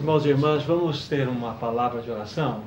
Irmãos e irmãs, vamos ter uma palavra de oração?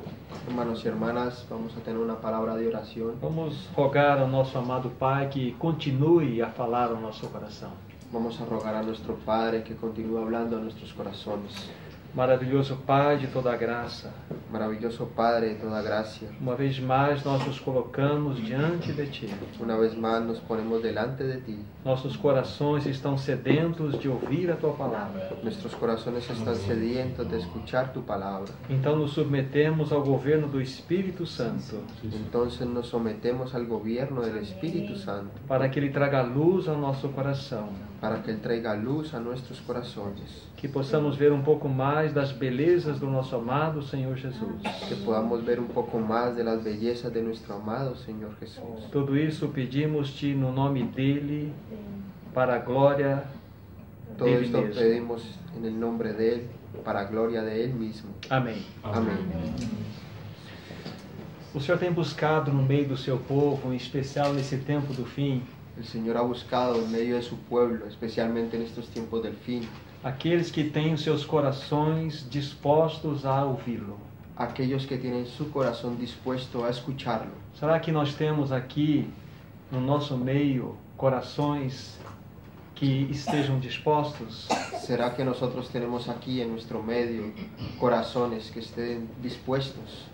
Hermanos y hermanas, vamos a tener una palabra de oración. Vamos rogar ao nosso amado Pai que continue a falar ao nosso coração. Vamos a rogar a nuestro Padre que continúe hablando a nuestros corazones. Maravilhoso Pai de toda a graça, Maravilloso Padre de toda gracia, uma vez mais nós nos colocamos diante de Ti. una vez más nos ponemos delante de ti. Nossos corações estão sedentos de ouvir a Tua palavra. Nuestros corazones están sedientos de escuchar tu palabra. Então nos submetemos ao governo do Espírito Santo, Entonces nos sometemos al gobierno del Espíritu Santo para que Ele traga luz ao nosso coração, para que Él traiga luz a nuestros corazones, que possamos ver um pouco mais das belezas do nosso amado Senhor Jesus. que podamos ver un poco más de las bellezas de nuestro amado Señor Jesús. Tudo isso pedimos-te no nome dEle, para a glória Todo dEle esto mesmo. pedimos en el nombre de Él, para gloria de Él mismo. Amém. Amén. O Senhor tem buscado no meio do seu povo, em especial nesse tempo do fim, El Señor ha buscado en medio de su pueblo, especialmente en estos tiempos del fin, aqueles que têm os seus corações dispostos a ouvi-lo. aquellos que tienen su corazón dispuesto a escucharlo. Será que nós temos aqui no nosso meio corações que estejam dispostos? ¿Será que nosotros tenemos aquí en nuestro medio corazones que estén dispuestos?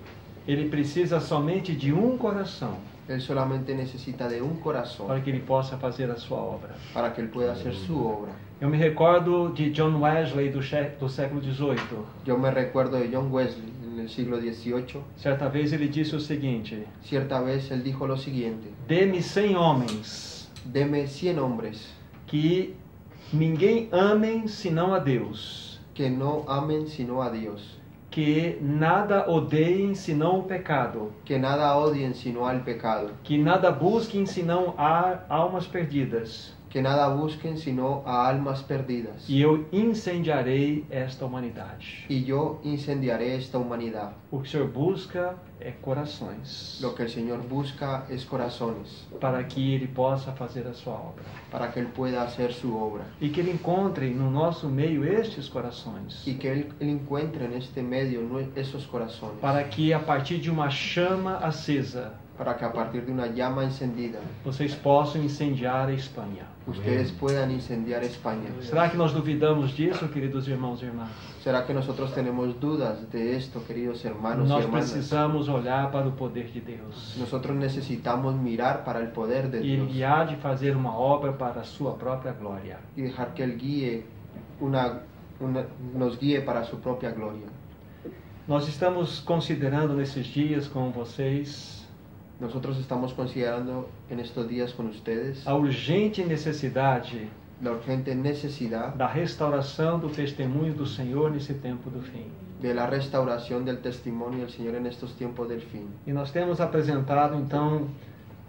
Ele precisa somente de um coração Él solamente necesita de un para corazón que ele possa fazer a sua obra. para que Él pueda hacer su obra. Eu me recordo de John Wesley do século XVIII. Yo me recuerdo de John Wesley en el siglo XVIII. Certa vez ele disse o seguinte: Cierta vez él dijo lo siguiente: dê-me 100 homens deme 100 hombres que ninguém amem senão a Deus, que no amen sino a Dios, que nada odeiem senão o pecado, que nada odien sino al pecado, que nada busquem senão a almas perdidas, que nada busquen sino a almas perdidas. e eu incendiarei esta humanidade. Y yo incendiaré esta humanidad. O que o Senhor busca é corações, Lo que el Señor busca es corazones, para que Ele possa fazer a sua obra. para que Él pueda hacer su obra. E que Ele encontre no nosso meio estes corações, Y que Él encuentre en este medio esos corazones, para que a partir de uma chama acesa, para que a partir de una llama encendida, vocês possam incendiar a Espanha. ustedes puedan incendiar España. Será que nós duvidamos disso, queridos irmãos e irmãs? ¿Será que nosotros tenemos dudas de esto, queridos hermanos y Nós hermanas? precisamos olhar para o poder de Deus. Nosotros necesitamos mirar para el poder de E Dios Ele há de fazer uma obra para a sua própria glória. y dejar que Él nos guíe para su propia gloria. Nós estamos considerando nesses dias com vocês Nosotros estamos considerando en estos días con ustedes a urgente necessidade la urgente necesidad da restauração do testemunho do Senhor nesse tempo do fim. de la restauración del testimonio del Señor en estos tiempos del fin. E nós temos apresentado então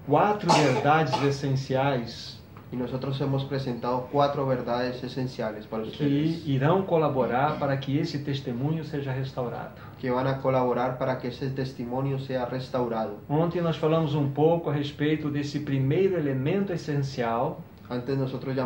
4 verdades essenciais Y nosotros hemos presentado 4 verdades esenciales para que ustedes irão colaborar para que esse testemunho seja restaurado. que van a colaborar para que ese testimonio sea restaurado. Ontem nós falamos um pouco a respeito desse primeiro elemento essencial Antes nosotros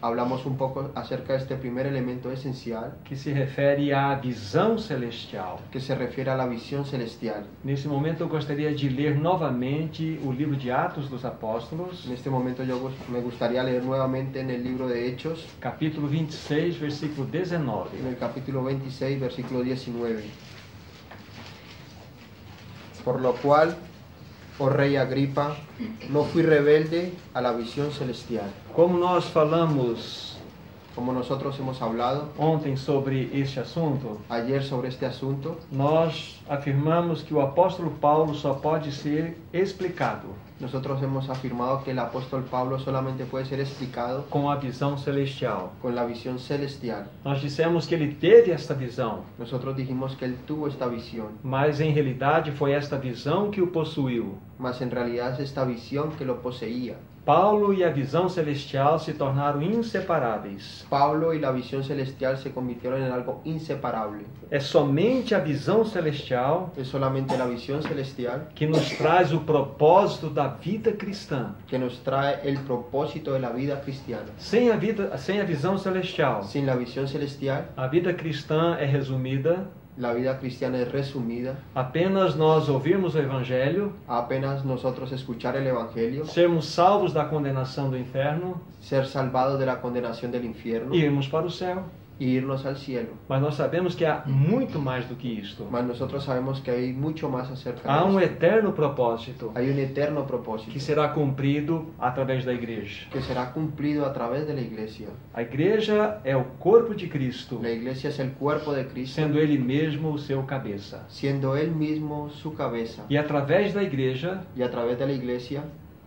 hablamos un poco acerca de este primer elemento esencial que se refere à visão celestial. que se refiere a la visión celestial. Nesse momento eu gostaria de ler novamente o livro de Atos dos Apóstolos, En este momento me gustaría leer nuevamente en el libro de Hechos, capítulo 26, versículo 19. en el capítulo 26, versículo 19. Por lo cual, oh rey Agripa, no fui rebelde a la visión celestial. Como nós falamos Como nosotros hemos hablado ontem sobre este assunto, ayer sobre este asunto, nós afirmamos que o apóstolo Paulo só pode ser explicado nosotros hemos afirmado que el apóstol Pablo solamente puede ser explicado com a visão celestial. con la visión celestial. Nós dissemos que ele teve esta visão, Nosotros dijimos que él tuvo esta visión, mas em realidade foi esta visão que o possuiu. mas en realidad es esta visión que lo poseía. Paulo e a visão celestial se tornaram inseparáveis. Pablo y la visión celestial se convirtieron en algo inseparable. É somente a visão celestial Es solamente la visión celestial que nos traz o propósito da vida cristã. que nos trae el propósito de la vida cristiana. Sem a visão celestial, Sin la visión celestial, a vida cristã é resumida la vida cristiana es resumida apenas nós ouvirmos o Evangelho, a apenas nosotros escuchar el Evangelio, sermos salvos da condenação do inferno ser salvados de la condenación del infierno e irmos para o céu. y irnos al cielo. Mas nós sabemos que há muito mais do que isto. Mas nosotros sabemos que hay mucho más acerca Há de esto. eterno propósito Hay un eterno que propósito será cumprido através da igreja. que será cumplido a través de la iglesia. A igreja é o corpo de Cristo, La iglesia es el cuerpo de Cristo, sendo Ele mesmo o seu cabeça. siendo Él mismo su cabeza. E através da igreja, Y a través de la iglesia,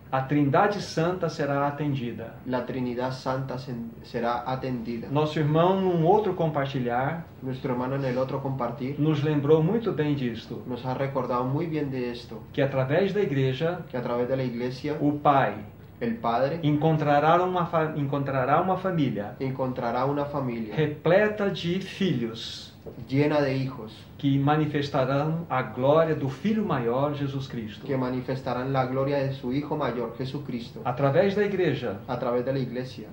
a Trindade Santa será atendida. la Trinidad Santa será atendida. Nosso irmão, num outro compartilhar, Nuestro hermano en el otro compartir nos lembrou muito bem disto, nos ha recordado muy bien de esto, que através da igreja, que a través de la iglesia o Pai el Padre encontrará uma família encontrará una familia repleta de filhos llena de hijos que manifestarão a glória do Filho maior, Jesus Cristo. que manifestarán la gloria de su Hijo mayor, Jesucristo. Através da igreja, A través de la iglesia,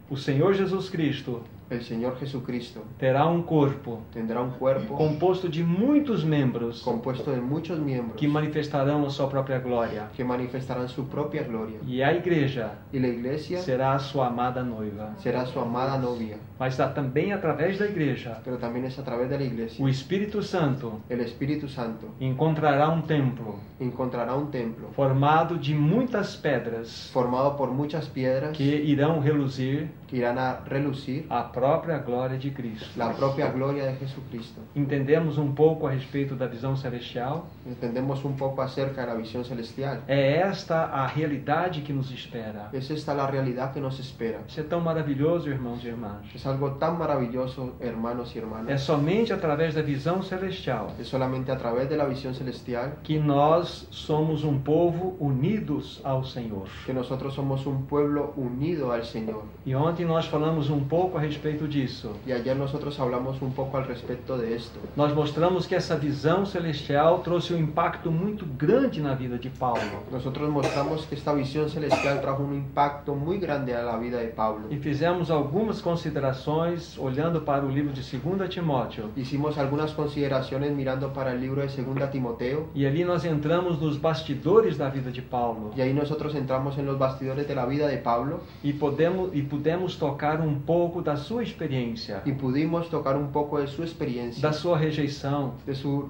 o Senhor Jesus Cristo el Señor Jesucristo terá um corpo tendrá un cuerpo composto de muitos membros compuesto de muchos miembros que manifestarão a sua própria glória. que manifestarán su propia gloria. E a igreja Y la iglesia será a sua amada noiva. será su amada novia. Mas também através da igreja, Pero también es a través de la iglesia. o Espírito Santo El Espíritu Santo encontrará um templo encontrará un templo formado de muitas pedras formado por muchas piedras que irão reluzir que irán a relucir a própria glória de Cristo. la propia gloria de Jesucristo. Entendemos um pouco a respeito da visão celestial? Entendemos un poco acerca de la visión celestial. É esta a realidade que nos espera. Es esta la realidad que nos espera. Isso é tão maravilhoso, irmãos e irmãs. Es algo tan maravilloso, hermanos y É hermanas. somente através da visão celestial Es solamente a través de la visión celestial que nós somos um povo unidos ao Senhor. que nosotros somos un pueblo unido al Señor. E ontem nós falamos um pouco a respeito disso. Y ayer nosotros hablamos un poco al respecto de esto. Nós mostramos que essa visão celestial trouxe um impacto muito grande na vida de Paulo. Nosotros mostramos que esta visión celestial trajo un impacto muy grande a la vida de Pablo. E fizemos algumas considerações olhando para o livro de 2 Timóteo. Hicimos algunas consideraciones mirando para el libro de 2 Timoteo. E ali nós entramos nos bastidores da vida de Paulo. Y ahí nosotros entramos en los bastidores de la vida de Pablo E pudemos tocar um pouco da sua experiência, y pudimos tocar un poco de su experiencia, da sua rejeição. de su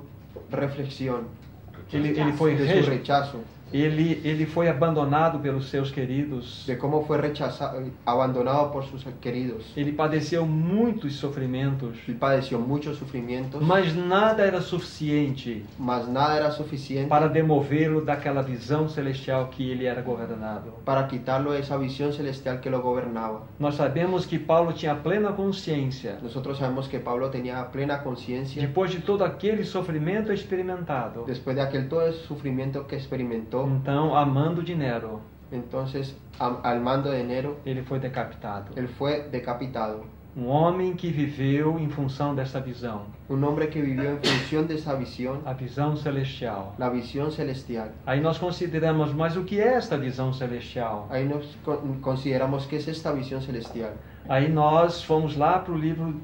reflexión, Ele foi de su rechazo, ele foi abandonado pelos seus queridos. de cómo fue rechazado, abandonado por sus queridos. Ele padeceu muitos sofrimentos, Él padeció muchos sufrimientos, mas nada era suficiente mas nada era suficiente para demovê-lo daquela visão celestial que ele era governado. para quitarlo de esa visión celestial que lo gobernaba. Nós sabemos que Paulo tinha plena consciência, Nosotros sabemos que Pablo tenía plena conciencia, depois de todo aquele sofrimento experimentado, después de aquel todo el sufrimiento que experimentó. então, amando de Nero, Entonces, al mando de Nero, ele foi decapitado. él fue decapitado. Um homem que viveu em função dessa visão, Un hombre que vivió en función de esa visión, a visão celestial. la visión celestial. Aí nós consideramos, mas o que é esta visão celestial? Ahí nos consideramos que es esta visión celestial. Aí nós fomos lá para o livro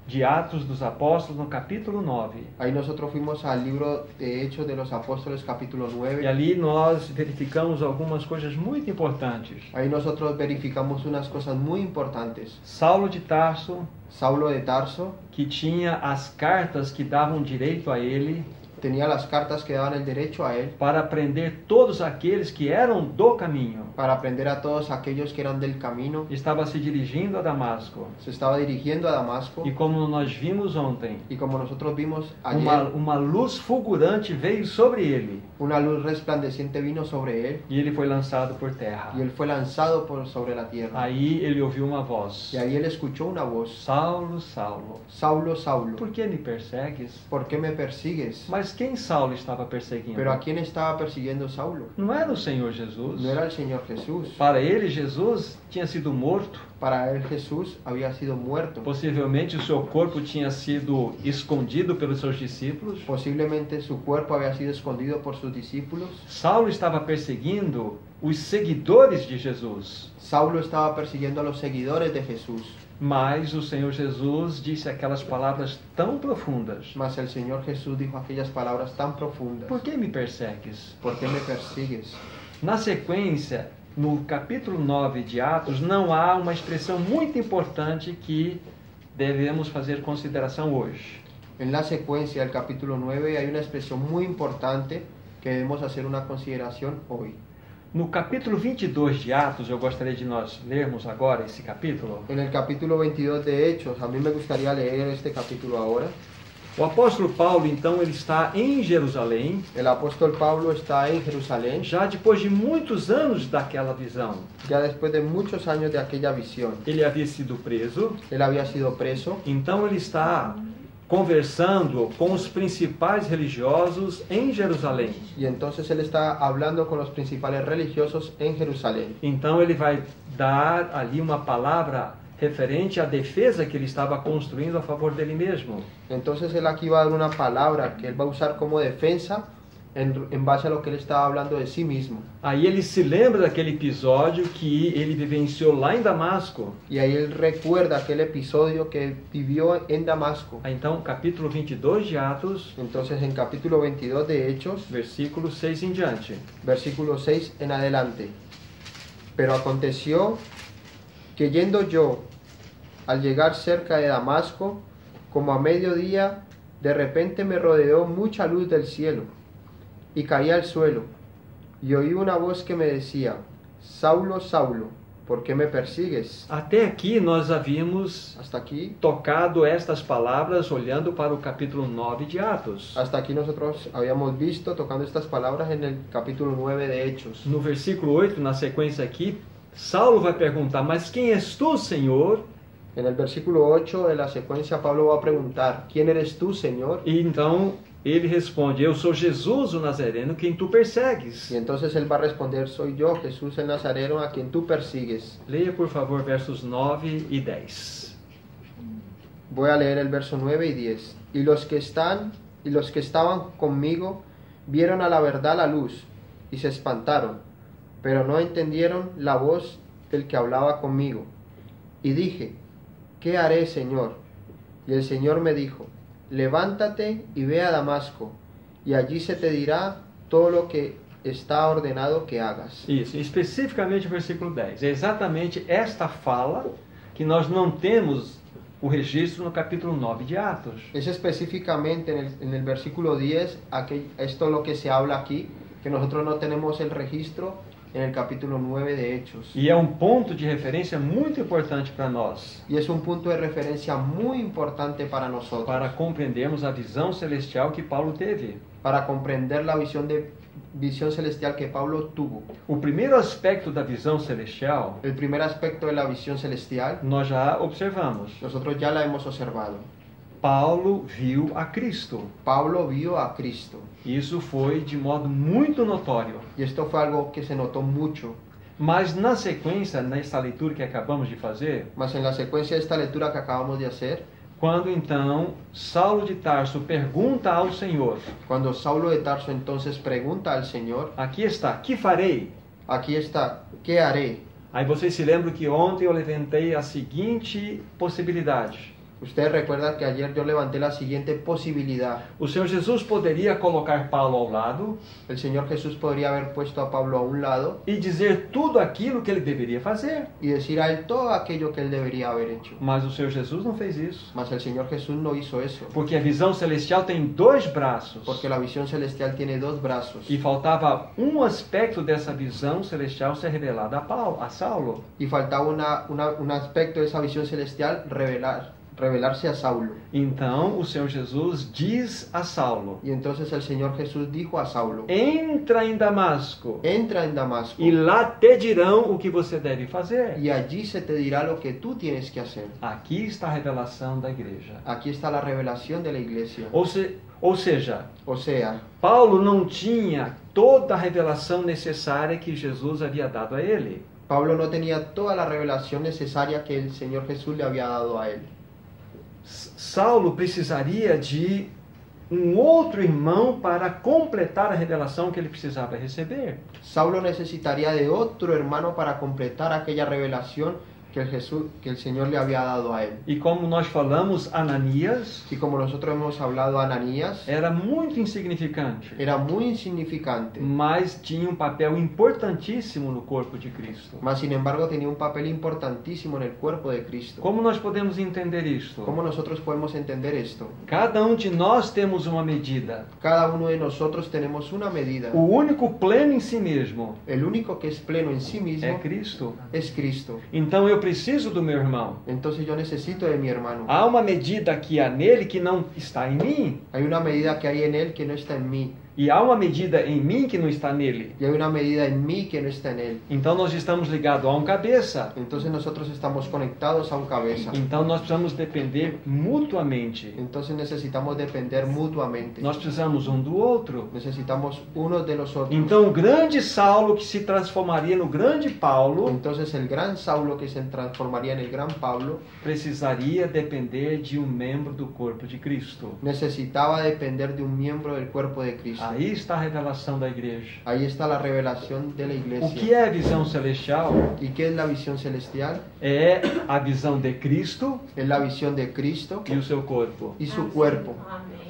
de Atos dos Apóstolos, no capítulo 9. Ahí nosotros fuimos al libro de Hechos de los Apóstoles, capítulo E 9. ali nós verificamos algumas coisas muito importantes. Ahí nosotros verificamos unas cosas muy importantes. Saulo de Tarso, Saulo de Tarso que tinha as cartas que davam direito a ele tenía las cartas que daban el derecho a él para prender todos aqueles que eram do caminho. para aprender a todos aquellos que eran del camino. Estava se dirigindo a Damasco. Se estaba dirigiendo a Damasco E como nós vimos ontem, y como nosotros vimos ayer, uma luz fulgurante veio sobre ele una luz resplandeciente vino sobre él e ele foi lançado por terra. y él fue lanzado sobre la tierra. Aí ele ouviu uma voz: Y ahí él escuchó una voz: Saulo, Saulo, Saulo, Saulo, por que me persegues? ¿por qué me persigues? Mas quem Saulo estava perseguindo? Pero ¿a quién estaba persiguiendo Saulo? Não era o Senhor Jesus. No era el Señor Jesús. Para ele, Jesus tinha sido morto. Para él Jesús había sido muerto. Possivelmente o seu corpo tinha sido escondido pelos seus discípulos. Posiblemente su cuerpo había sido escondido por sus discípulos. Saulo estava perseguindo os seguidores de Jesus. Saulo estaba persiguiendo a los seguidores de Jesús. Mas o Senhor Jesus disse aquelas palavras tão profundas. Mas el Señor Jesús dijo aquellas palabras tan profundas. Por que me persegues? ¿Por qué me persigues? Na sequência, no capítulo 9 de Atos, não há uma expressão muito importante que devemos fazer consideração hoje. En la secuencia del capítulo 9 hay una expresión muy importante que debemos hacer una consideración hoy. No capítulo 22 de Atos, eu gostaria de nós lermos agora esse capítulo. En el capítulo 22 de Hechos, a mí me gustaría leer este capítulo ahora. O apóstolo Paulo, então, ele está em Jerusalém, El apóstol Pablo está en Jerusalén, já depois de muitos anos daquela visão. ya después de muchos años de aquella visión. Ele havia sido preso, Él había sido preso, então ele está conversando com os principais religiosos em Jerusalém. y entonces él está hablando con los principales religiosos en Jerusalén. Então ele vai dar ali uma palavra referente à defesa que ele estava construindo a favor dele mesmo. Entonces él aquí va a dar una palabra que él va a usar como defensa en base a lo que él estaba hablando de sí mismo. Aí ele se lembra daquele episódio que ele vivenciou lá em Damasco. Y ahí él recuerda aquel episodio que vivió en Damasco. Aí, então, capítulo 22 de Atos, Entonces en capítulo 22 de Hechos, versículo 6 em diante. versículo 6 en adelante. Pero aconteció que yendo yo, al llegar cerca de Damasco, como a mediodía, de repente me rodeó mucha luz del cielo, y caí al suelo, y oí una voz que me decía, Saulo, Saulo, ¿por qué me persigues? Até aqui nós havíamos Hasta aquí estas palavras olhando para o capítulo 9 de Atos. nosotros habíamos visto tocando estas palabras en el capítulo 9 de Hechos. No versículo 8, na sequência aqui, Saulo vai perguntar, mas quem és tu, Senhor? En el versículo 8 de la secuencia Pablo va a preguntar, ¿quién eres tú, Señor? E então ele responde, eu sou Jesus o Nazareno, quem tu persegues. Y entonces él va a responder, soy yo, Jesús el Nazareno, a quien tú persigues. Leia, por favor, versos 9 e 10. Voy a leer el verso 9 y 10. Y los que estaban conmigo vieron a la verdad la luz y se espantaron, pero no entendieron la voz del que hablaba conmigo. Y dije, ¿qué haré, Señor? Y el Señor me dijo, levántate y ve a Damasco, y allí se te dirá todo lo que está ordenado que hagas. Isso, especificamente o versículo 10. É exatamente esta fala que nós não temos o registro no capítulo 9 de Atos. Es específicamente en el versículo 10, esto es lo que se habla aquí, que nosotros no tenemos el registro en el capítulo 9 de Hechos. E é ponto de referência muito importante para nós, Y es un punto de referencia muy importante para nosotros, para compreendermos a visão celestial que Paulo teve. para comprender la visión celestial que Pablo tuvo. O primeiro aspecto da visão celestial, El primer aspecto de la visión celestial, nós já observamos. nosotros ya la hemos observado. Paulo viu a Cristo. Pablo vio a Cristo. Isso foi de modo muito notório. Y esto fue algo que se notó mucho. Mas na sequência, nessa leitura que acabamos de fazer, Mas en la secuencia de esta lectura que acabamos de hacer, quando então Saulo de Tarso pergunta ao Senhor, cuando Saulo de Tarso entonces pregunta al Señor, aqui está, que farei? aquí está, ¿qué haré? Aí vocês se lembram que ontem eu levantei a seguinte possibilidade. Ustedes recuerdan que ayer yo levanté la siguiente posibilidad. O Senhor Jesus poderia colocar Paulo ao lado El Señor Jesús podría haber puesto a Pablo a un lado e dizer tudo aquilo que ele deveria fazer. y decir a él todo aquello que él debería haber hecho. Mas o Senhor Jesus não fez isso. Mas el Señor Jesús no hizo eso, Porque a visão celestial tem dois braços. porque la visión celestial tiene dos brazos. E faltava um aspecto dessa visão celestial ser revelado a Saulo. Y faltaba un aspecto de esa visión celestial revelarse a Saulo. Então o Senhor Jesus diz a Saulo: Y entonces el Señor Jesús dijo a Saulo, entra em Damasco entra en Damasco e lá te dirão o que você deve fazer. y allí se te dirá lo que tú tienes que hacer. Aqui está a revelação da igreja. Aquí está la revelación de la iglesia. Ou seja, O sea, Paulo não tinha toda a revelação necessária que Jesus havia dado a ele. Pablo no tenía toda la revelación necesaria que el Señor Jesús le había dado a él. Saulo precisaria de um outro irmão para completar a revelação que ele precisava receber. Saulo necesitaría de otro hermano para completar aquella revelación que el Señor le había dado a él. E como nós falamos, Ananias Y como nosotros hemos hablado, Ananías era muito insignificante, era muy insignificante, mas tinha um papel importantíssimo no corpo de Cristo. mas sin embargo tenía un papel importantísimo en el cuerpo de Cristo. Como nós podemos entender isto? ¿Cómo nosotros podemos entender esto? Cada um de nós temos uma medida. Cada uno de nosotros tenemos una medida. O único pleno em si mesmo El único que es pleno en sí é mismo Cristo. es Cristo. Então eu preciso do meu irmão. Entonces yo necesito de mi hermano. Há uma medida que há nele que não está em mim. Hay una medida que hay en él que no está en mí. E há uma medida em mim que não está nele. Y hay una medida en mí que no está en él. Então nós estamos ligados a um cabeça. Entonces nosotros estamos conectados a un cabeza. Então nós precisamos depender mutuamente. Entonces necesitamos depender mutuamente. Nós precisamos um do outro. Necesitamos unos de los otros. Então o grande Saulo que se transformaria no grande Paulo Entonces el gran Saulo que se transformaría en el gran Pablo precisaria depender de um membro do corpo de Cristo. necesitaba depender de un miembro del cuerpo de Cristo. Aí está a revelação da igreja. Ahí está la revelación de la O que iglesia. é a visão celestial? ¿Y qué es la visión celestial? É a visão de Cristo Es la visión de Cristo e o seu corpo. y su cuerpo.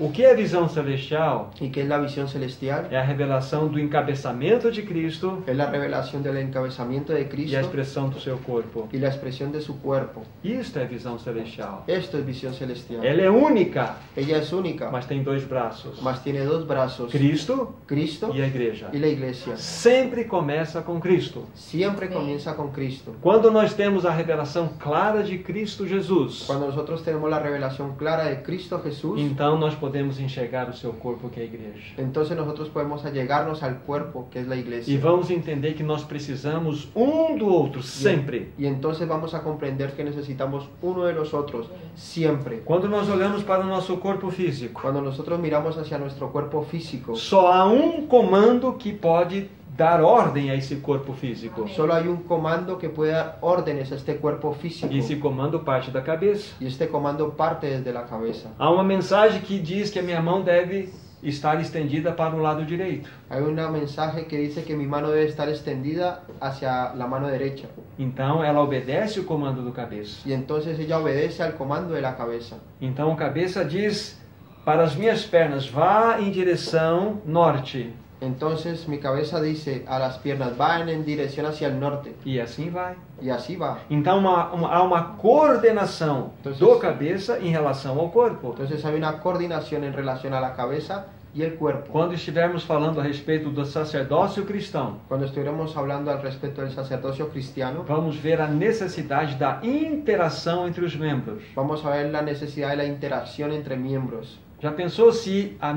O que é a visão celestial? ¿Y qué es la visión celestial? É a revelação do encabeçamento de Cristo Es la revelación del encabezamiento de e a Cristo expressão do seu corpo. y la expresión de su cuerpo. Isto é visão celestial. Esto es visión celestial. Ela é única, Ella es única, mas tem dois braços. mas tiene dos brazos. Cristo Cristo e a igreja. y la iglesia. Sempre começa com Cristo. Siempre comienza con Cristo. Quando nós temos a revelação clara de Cristo Jesus, Cuando nosotros tenemos la revelación clara de Cristo Jesús, então nós podemos enxergar o seu corpo, que é a igreja. entonces nosotros podemos allegarnos al cuerpo que es la E iglesia. vamos entender que nós precisamos um do outro sempre. Y entonces vamos a comprender que necesitamos uno de los otros siempre. Quando nós olhamos para o nosso corpo físico, Cuando nosotros miramos hacia nuestro cuerpo físico, só há um comando que pode dar ordem a esse corpo físico. solo hay un comando que puede dar órdenes a este cuerpo físico. E esse comando parte da cabeça. Y este comando parte desde la cabeza. Há uma mensagem que diz que a minha mão deve estar estendida para o lado direito. Hay un mensaje que dice que mi mano debe estar extendida hacia la mano derecha. Então ela obedece o comando do cabeça. Y entonces ella obedece al comando de la cabeza. Então o cabeça diz para as minhas pernas, vá em direção norte. Entonces mi cabeza dice a las piernas, vayan en dirección hacia el norte. E assim vai. Y así va. Então há uma coordenação do cabeça em relação ao corpo. Entonces hay una coordinación en relación a la cabeza y el cuerpo. Quando estivermos falando a respeito do sacerdócio cristão, Cuando estuviéramos hablando al respecto del sacerdocio cristiano, vamos ver a necessidade da interação entre os membros. vamos a ver la necesidad de la interacción entre miembros. Já pensou se a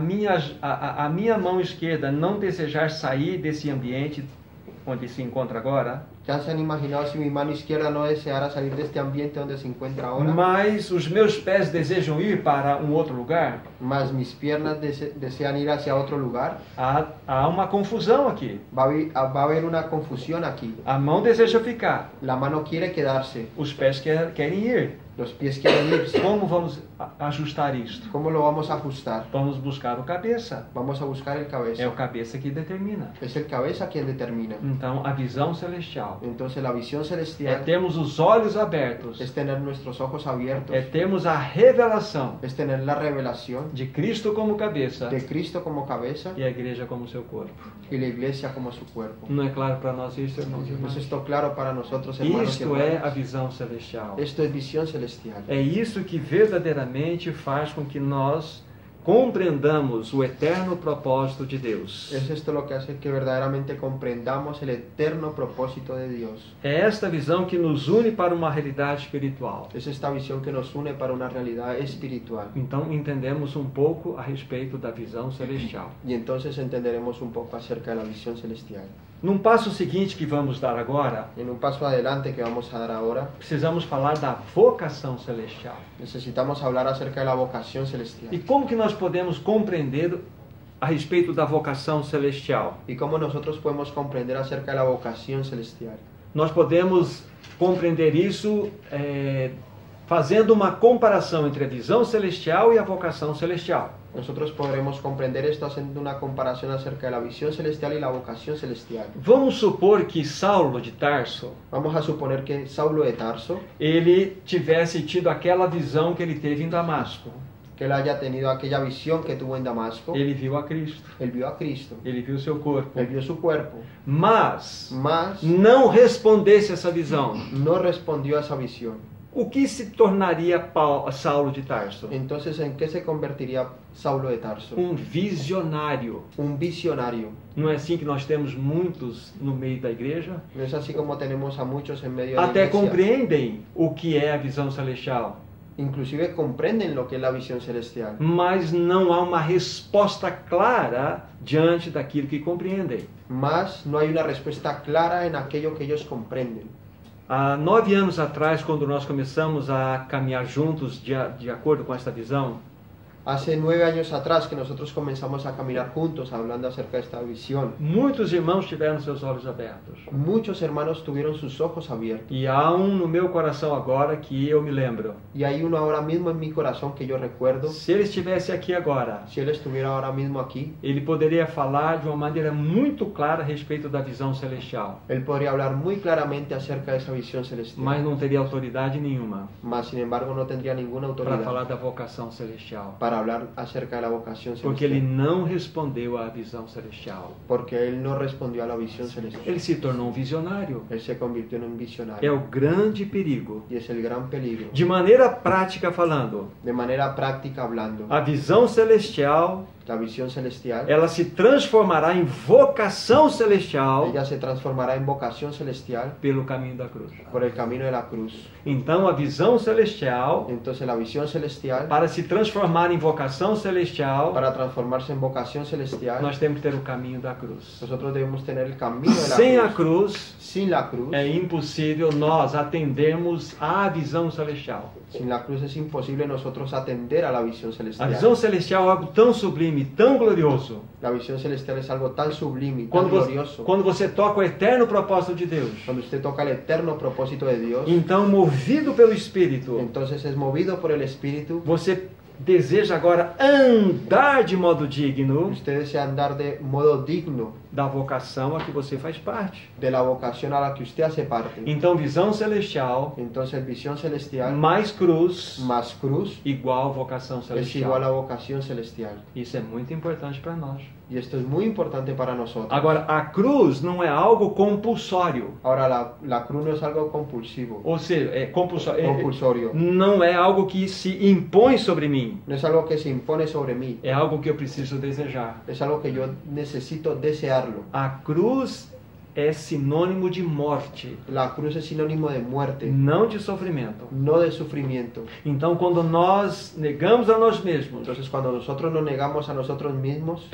minha mão esquerda não desejar sair desse ambiente onde se encontra agora, ¿Ya se han imaginado si mi mano izquierda no deseara salir de este ambiente donde se encuentra ahora? mas os meus pés desejam ir para um outro lugar? Más mis piernas desean ir hacia otro lugar. Há uma confusão aqui. Va a haber una confusión aquí. A mão deseja ficar, La mano quiere quedarse, os pés querem ir. los pies quieren irse. Como vamos ajustar isto? ¿Cómo lo vamos a ajustar? Vamos buscar o cabeça. Vamos a buscar el É cabeza. o cabeça que determina. Es el cabeza quien determina. Então, a visão celestial Entonces la visión é celestial termos os olhos abertos, es tener nuestros ojos abiertos, é termos a revelação es tener la revelación de Cristo como cabeça de Cristo como cabeza e a igreja como seu corpo. y la iglesia como su cuerpo. Não é claro para nós isso, irmãos e ¿No es irmãs? esto claro para nosotros, hermanos y Isto é a hermanas? visão celestial. Esto es visión celestial. É isso que verdadeiramente faz com que nós compreendamos o eterno propósito de Deus. Es esto lo que hace que verdaderamente comprendamos el eterno propósito de Dios. É esta visão que nos une para uma realidade espiritual. Es esta visión que nos une para una realidad espiritual. Então entendemos um pouco a respeito da visão celestial. Y entonces entenderemos un poco acerca de la visión celestial. Num passo seguinte que vamos dar agora, En un paso adelante que vamos a dar ahora, precisamos falar da vocação celestial. necesitamos hablar acerca de la vocación E celestial. como que nós podemos compreender a respeito da vocação celestial? ¿Y cómo nosotros podemos comprender acerca de la vocación celestial? Nós podemos compreender isso fazendo uma comparação entre a visão celestial e a vocação celestial. Nosotros podremos comprender esto haciendo una comparación acerca de la visión celestial y la vocación celestial. Vamos supor que Saulo de Tarso, Vamos a suponer que Saulo de Tarso, ele tivesse tido aquela visão que ele teve em Damasco. que él haya tenido aquella visión que tuvo en Damasco, Ele viu a Cristo, él vio a Cristo, ele viu seu corpo, él vio su cuerpo, mas mas não respondesse essa visão. no respondió a esa visión. O que se tornaria Saulo de Tarso? Entonces, ¿en qué se convertiría Saulo de Tarso? Visionário. Un visionario. Não é assim que nós temos muitos no meio da igreja? No es así como tenemos a muchos en medio de la Até iglesia. compreendem o que é a visão celestial, Inclusive comprenden lo que es la visión celestial. mas não há uma resposta clara diante daquilo que compreendem. Mas no hay una respuesta clara en aquello que ellos comprenden. Há 9 anos atrás, quando nós começamos a caminhar juntos de acordo com esta visão, Hace 9 años atrás que nosotros comenzamos a caminar juntos hablando acerca de esta visión. muitos irmãos tiveram seus olhos abertos. Muchos hermanos tuvieron sus ojos abiertos. E há no meu coração agora que eu me lembro. Y hay uno ahora mismo en mi corazón que yo recuerdo. Se ele estivesse aqui agora, Si él estuviera ahora mismo aquí, ele poderia falar de uma maneira muito clara a respeito da visão celestial, él podría hablar muy claramente acerca de esa visión celestial. mas não teria autoridade nenhuma Mas, sin embargo, no tendría ninguna para autoridad falar da vocação celestial, para hablar acerca de la vocación porque ele celestial. não respondeu à visão celestial. Porque él no respondió a la visión celestial. Ele se tornou um visionário. Él se convirtió en un É visionario. o grande perigo. Y es el gran peligro. De maneira prática falando, De manera práctica hablando, a visão celestial, la visión celestial, ela se transformará em vocação celestial ella se transformará en vocación celestial pelo caminho da cruz. por el camino de la cruz. Então, a visão celestial, Entonces la visión celestial, para se transformar em vocação celestial, para transformarse en vocación celestial, nós temos que ter o caminho da cruz. nosotros debemos tener el camino de Sem la a cruz. cruz, Sin la cruz, é impossível nós atendermos à visão celestial. sin la cruz es imposible nosotros atender a la visión A celestial. visão celestial é algo tão sublime, tão glorioso. La visión celestial es algo tan sublime y tan glorioso. Quando você toca o eterno propósito de Deus, Cuando usted toca el eterno propósito de Dios, então, movido pelo Espírito, entonces es movido por el Espíritu. você deseja agora andar de modo digno Usted desea andar de modo digno da vocação a que você faz parte. de la vocación a la que usted hace parte. Então, visão celestial Entonces visión celestial mais cruz más cruz igual vocação es igual a celestial. vocación celestial. Isso é muito importante para nós. Y esto es muy importante para nosotros. Agora, a cruz não é algo compulsório. Ahora, la cruz no es algo compulsivo, Ou seja, é compulsorio. não é algo que se impõe sobre mim. No es algo que se impone sobre mí. É algo que eu preciso desejar. Es algo que yo necesito desearlo. A cruz é sinônimo de morte, La cruz es sinónimo de muerte, não de sofrimento. no de sufrimiento. Então, quando nós negamos a nós mesmos, Entonces, cuando nosotros nos negamos a nosotros mismos,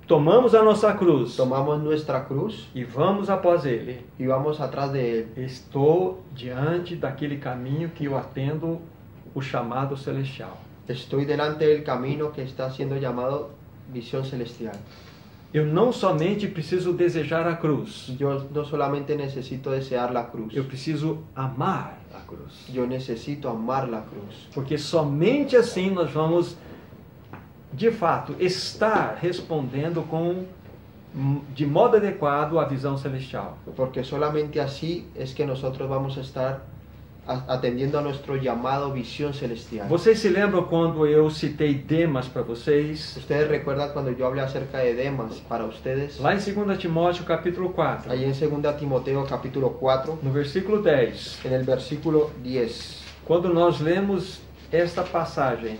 tomamos a nossa cruz tomamos nuestra cruz e vamos após Ele, y vamos atrás de él. estou diante daquele caminho que eu atendo o chamado celestial. Estoy delante del camino que está siendo llamado visión celestial. Eu não somente preciso desejar a cruz, Yo no solamente necesito desear la cruz, eu preciso amar a cruz. yo necesito amar la cruz. Porque somente assim nós vamos, de fato, estar respondendo de modo adequado à visão celestial. Porque solamente así es que nosotros vamos a estar atendiendo a nuestro llamado visión celestial. Vocês se lembram quando eu citei Demas para vocês? Ustedes recuerdan cuando yo hablé acerca de Demas para ustedes, Lá em 2 Timóteo capítulo 4, ahí en 2 Timoteo capítulo 4, no versículo 10, en el versículo 10, quando nós lemos esta passagem,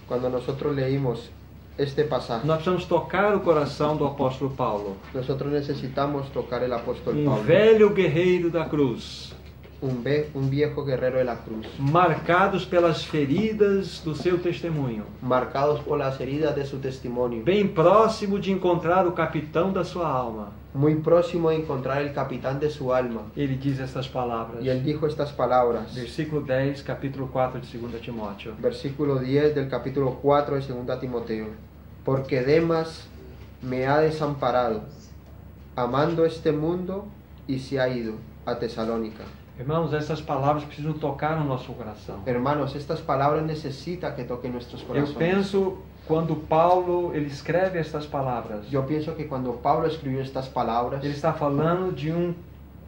cuando nosotros leímos este pasaje, nós precisamos tocar o coração do apóstolo Paulo, nosotros necesitamos tocar el apóstol um Pablo, velho guerreiro da cruz, un viejo guerrero de la cruz, marcados pelas feridas do seu testemunho, marcados por las heridas de su testimonio, bem próximo de encontrar o capitão da sua alma. muy próximo de encontrar el capitán de su alma. Ele diz estas palavras. Y él dijo estas palabras, Versículo 10, capítulo 4 de 2 Timóteo. versículo 10 del capítulo 4 de 2 Timoteo. Porque Demas me ha desamparado, amando este mundo, y se ha ido a Tesalónica. Irmãos, essas palavras precisam tocar no nosso coração. Hermanos, estas palabras necesita que toquen nuestros Eu corazones. penso, quando Paulo ele escreve estas palavras, Yo pienso que cuando Pablo escribió estas palabras, ele está falando de um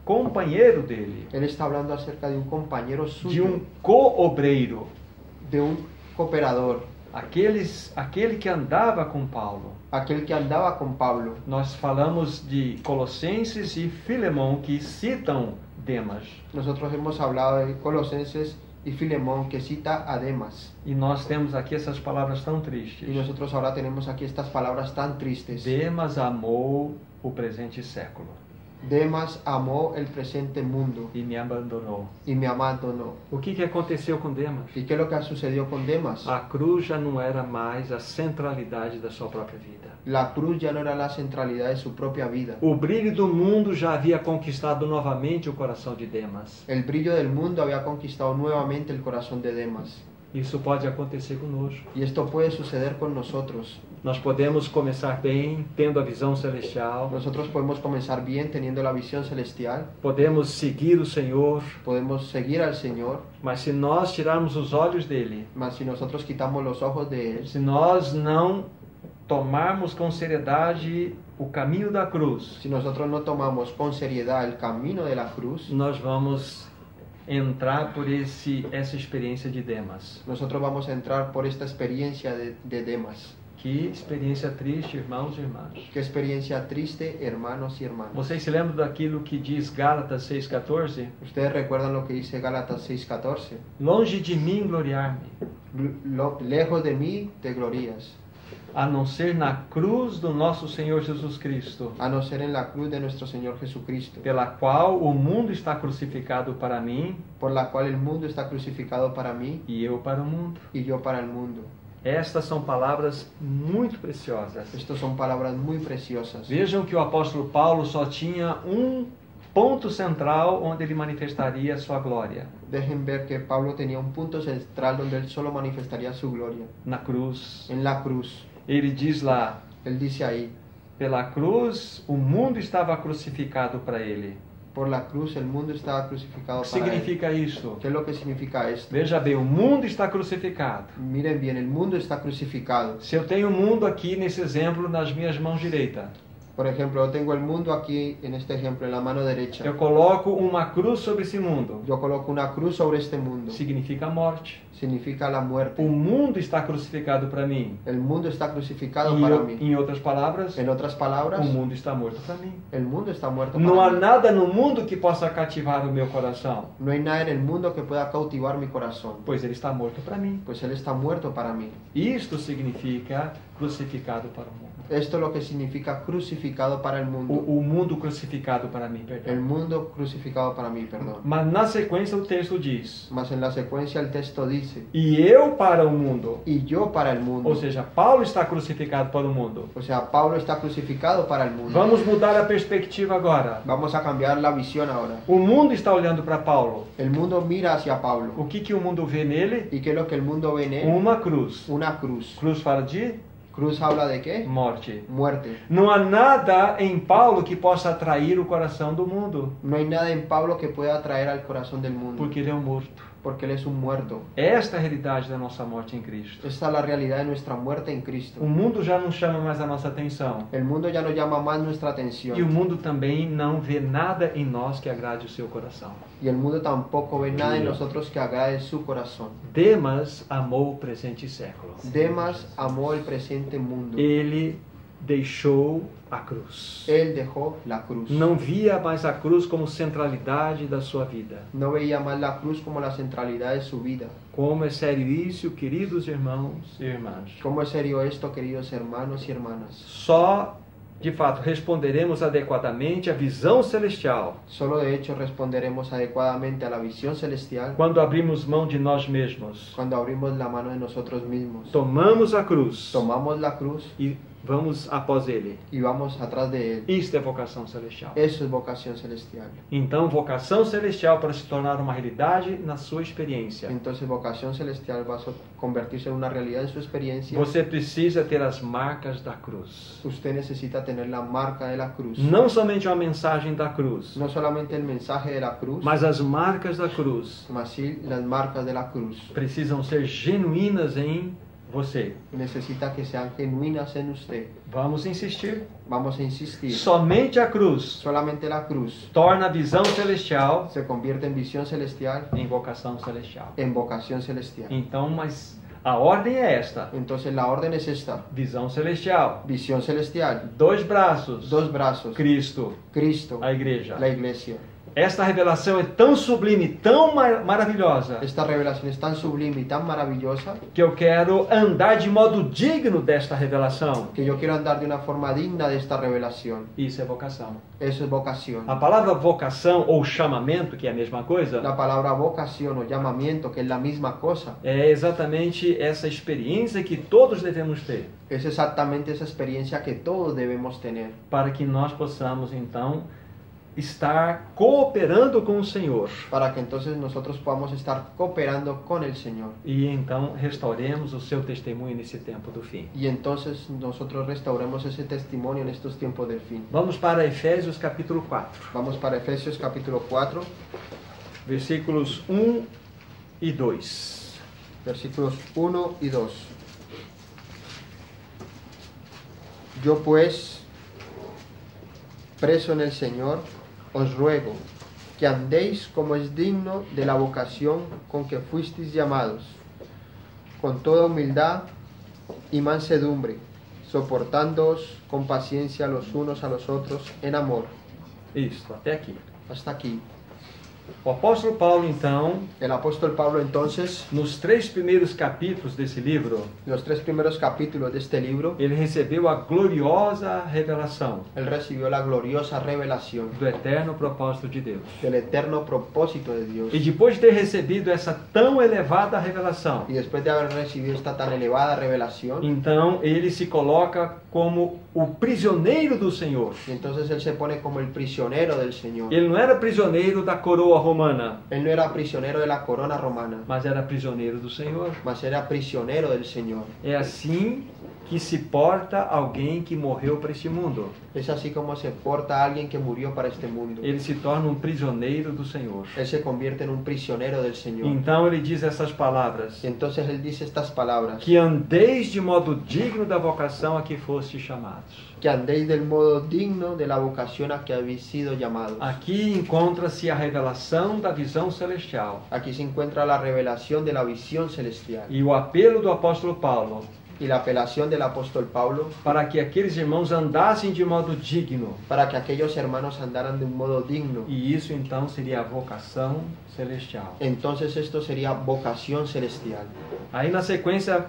companheiro dele, él está hablando acerca de un compañero de suyo, um co-obreiro, de un cooperador, aquele que andava com Paulo. aquel que andaba con Pablo. Nós falamos de Colossenses e Filemão que citam Demas. Nosotros hemos hablado de Colosenses y Filemón, que cita a Demas. E nós temos aqui essas palavras tão Y tristes. nosotros ahora tenemos aquí estas palabras tan tristes. Demas amou o presente século Demas amó el presente mundo e me abandonou. y me abandonó. O que aconteceu com Demas? ¿Y qué es lo que sucedió con Demas? A cruz já não era mais a centralidade da sua própria vida. La cruz ya no era la centralidad de su propia vida. O brilho do mundo já havia conquistado novamente o coração de Demas. El brillo del mundo había conquistado nuevamente el corazón de Demas. Isso pode acontecer conosco. Y esto puede suceder con nosotros. Nós podemos começar bem, tendo a visão celestial. Nosotros podemos comenzar bien teniendo la visión celestial. Podemos seguir o Senhor. Podemos seguir al Señor. Mas se nós tirarmos os olhos dele, Mas si nosotros quitamos los ojos de Él, se nós não tomarmos com seriedade o caminho da cruz, si nosotros no tomamos con seriedad el camino de la cruz, nós vamos entrar por essa experiência de Demas. nosotros vamos a entrar por esta experiencia de Demas. Que experiência triste, irmãos e irmãs. Qué experiencia triste, hermanos y hermanas. Vocês se lembram daquilo que diz Gálatas 6,14? Ustedes recuerdan lo que dice Gálatas 6:14. Longe de mim gloriar-me, Lejos de mí te glorías, a não ser na cruz do nosso Senhor Jesus Cristo, a no ser en la cruz de nuestro Señor Jesucristo, pela qual o mundo está crucificado para mim por la cual el mundo está crucificado para mí e eu para o mundo. y yo para el mundo. Estas são palavras muito preciosas. Estas son palabras muy preciosas. Vejam que o apóstolo Paulo só tinha um ponto central onde ele manifestaria sua glória, Dejen ver que Pablo tenía un punto central donde él solo manifestaría su gloria, na cruz. en la cruz. Ele diz lá, Él dice ahí, pela cruz o mundo estava crucificado para ele. por la cruz el mundo estaba O crucificado que para él. significa isso? ¿Qué es lo que significa esto? Veja bem, o mundo está crucificado. Miren bien, el mundo está crucificado. Se eu tenho o mundo aqui nesse exemplo nas minhas mãos direitas, Por ejemplo, yo tengo el mundo aquí en este ejemplo, en la mano derecha. eu coloco uma cruz sobre esse mundo. Yo coloco una cruz sobre este mundo. Significa morte. Significa la muerte. O mundo está crucificado para mim. El mundo está crucificado para mí. Em outras palavras, En otras palabras, o mundo está morto para mim. el mundo está muerto Não há para mí. nada no mundo que possa cativar o meu coração, No hay nada en el mundo que pueda cautivar mi corazón, pois ele está morto para mim. pues Él está muerto para mí. Isto significa crucificado para o mundo. Esto es lo que significa crucificado para el mundo. O mundo crucificado para mim, El perdão. mundo crucificado para mí, perdón. Mas na sequência o texto diz: Mas en la secuencia el texto dice, e eu para o mundo. y yo para el mundo. Ou seja, Paulo está crucificado para o mundo. O sea, Pablo está crucificado para el mundo. Vamos mudar a perspectiva agora. Vamos a cambiar la visión ahora. O mundo está olhando para Paulo. El mundo mira hacia O Pablo. que o mundo vê nele? ¿Y qué es lo que el mundo ve en él? Uma cruz. Una cruz. Cruz fala de Cruz habla de qué? morte. Muerte. Não há nada em Paulo que possa atrair o coração do mundo, No hay nada en Pablo que pueda atraer al corazón del mundo, porque ele é um morto. porque él es un muerto. Esta é a realidade da nossa morte em Cristo. Esta es la realidad de nuestra muerte en Cristo. O mundo já não chama mais a nossa atenção. El mundo ya no llama más nuestra atención. E o mundo também não vê nada em nós que agrade o seu coração. Y el mundo tampoco ve nada en nosotros que agrade su corazón. Demas amou o presente século. Demas amó el presente mundo. Ele deixou a cruz. Él dejó la cruz. Não via mais a cruz como centralidade da sua vida. No veía más la cruz como la centralidad de su vida. Como é sério isso, queridos irmãos e irmãs. ¿Cómo es serio esto, queridos hermanos y hermanas? Só de fato, responderemos adequadamente à visão celestial Solo de hecho responderemos adecuadamente a la visión celestial quando abrimos mão de nós mesmos, cuando abrimos la mano de nosotros mismos, tomamos a cruz tomamos la cruz e vamos após ele. y vamos atrás de él. Isto é vocação celestial. Eso es vocación celestial. Então, vocação celestial para se tornar uma realidade na sua experiência. Entonces vocación celestial va a convertirse en una realidad en su experiencia. Você precisa ter as marcas da cruz. Usted necesita tener la marca de la cruz. Não somente uma mensagem da cruz, No solamente el mensaje de la cruz, mas as marcas da cruz mas sí las marcas de la cruz. precisam ser genuínas em você. Necesita que sean genuinas en usted. Vamos insistir. Vamos a insistir. Somente a cruz Solamente la cruz torna a visão celestial se convierte en visión celestial, em vocação celestial. en vocación celestial. Então, mas a ordem é esta: Entonces la orden es esta: visão celestial, visión celestial, 2 braços, dos brazos, Cristo, Cristo, a igreja. la iglesia. Esta revelação é tão sublime, tão maravilhosa, Esta revelación es tan sublime y tan maravillosa que eu quero andar de modo digno desta revelação. que yo quiero andar de una forma digna de esta revelación. Isso é vocação. Eso es vocación. A palavra vocação ou chamamento, que é a mesma coisa, La palabra vocación o llamamiento, que es la misma cosa, é exatamente essa experiência que todos devemos ter, es exactamente esa experiencia que todos debemos tener para que nós possamos então estar cooperando com o Senhor para que entonces nosotros podamos estar cooperando con el Señor. e então restauremos o seu testemunho nesse tempo do fim. Y entonces nosotros restauremos ese testimonio en estos tiempos del fin. Vamos para Efésios capítulo 4, Vamos para Efesios capítulo 4, versículos 1 e 2. versículos 1 y 2. Yo pues, preso en el Señor, os ruego que andéis como es digno de la vocación con que fuisteis llamados, con toda humildad y mansedumbre, soportándoos con paciencia los unos a los otros en amor. Isso, até aqui. Hasta aquí. O apóstolo Paulo, então, El apóstol Pablo entonces, nos 3 primeiros capítulos desse livro, los 3 primeros capítulos de este libro, ele recebeu a gloriosa revelação él recibió la gloriosa revelación do eterno propósito de Deus. del eterno propósito de Dios. E depois de ter recebido essa tão elevada revelação, Y después de haber recibido esta tan elevada revelación, então ele se coloca como o prisioneiro do Senhor. y entonces él se pone como el prisionero del Señor. Ele não era prisioneiro da coroa romana, Él no era prisionero de la corona romana, mas era prisioneiro do Senhor. mas era prisionero del Señor. É assim que se porta alguém que morreu para este mundo. Es así como se porta alguien que murió para este mundo. Ele se torna um prisioneiro do Senhor. Él se convierte en un prisionero del Señor. Então ele diz essas palavras: Y entonces él dice estas palabras: que andeis de modo digno da vocação a que fostes chamados. que andéis del modo digno de la vocación a que habéis sido llamados. Aqui encontra-se a revelação da visão celestial Aquí se encuentra la revelación de la visión celestial e o apelo do apóstolo Paulo y la apelación del apóstol Pablo para que aqueles irmãos andassem de modo digno. para que aquellos hermanos andaran de un modo digno. E isso então seria a vocação celestial. Entonces esto sería vocación celestial. Aí na sequência,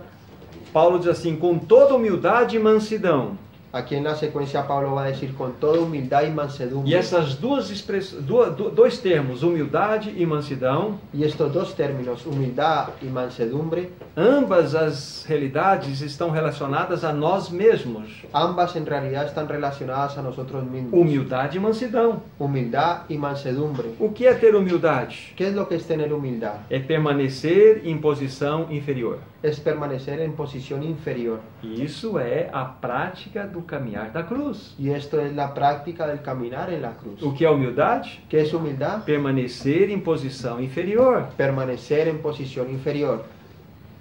Paulo diz assim: com toda humildade e mansidão. Aquí en la secuencia Pablo va a decir con toda humildad y mansedumbre. E essas dois termos, humildade e mansidão, Y estos dos términos, humildad y mansedumbre, ambas as realidades estão relacionadas a nós mesmos. ambas en realidad están relacionadas a nosotros mismos. Humildade e mansidão. Humildad y mansedumbre. O que é ter humildade? ¿Qué es lo que es tener humildad? É permanecer em posição inferior. Es permanecer en posición inferior. E isso é a prática do caminhar da cruz. Y esto es la práctica del caminar en la cruz. O que é humildade? ¿Qué es humildad? Permanecer em posição inferior. Permanecer en posición inferior.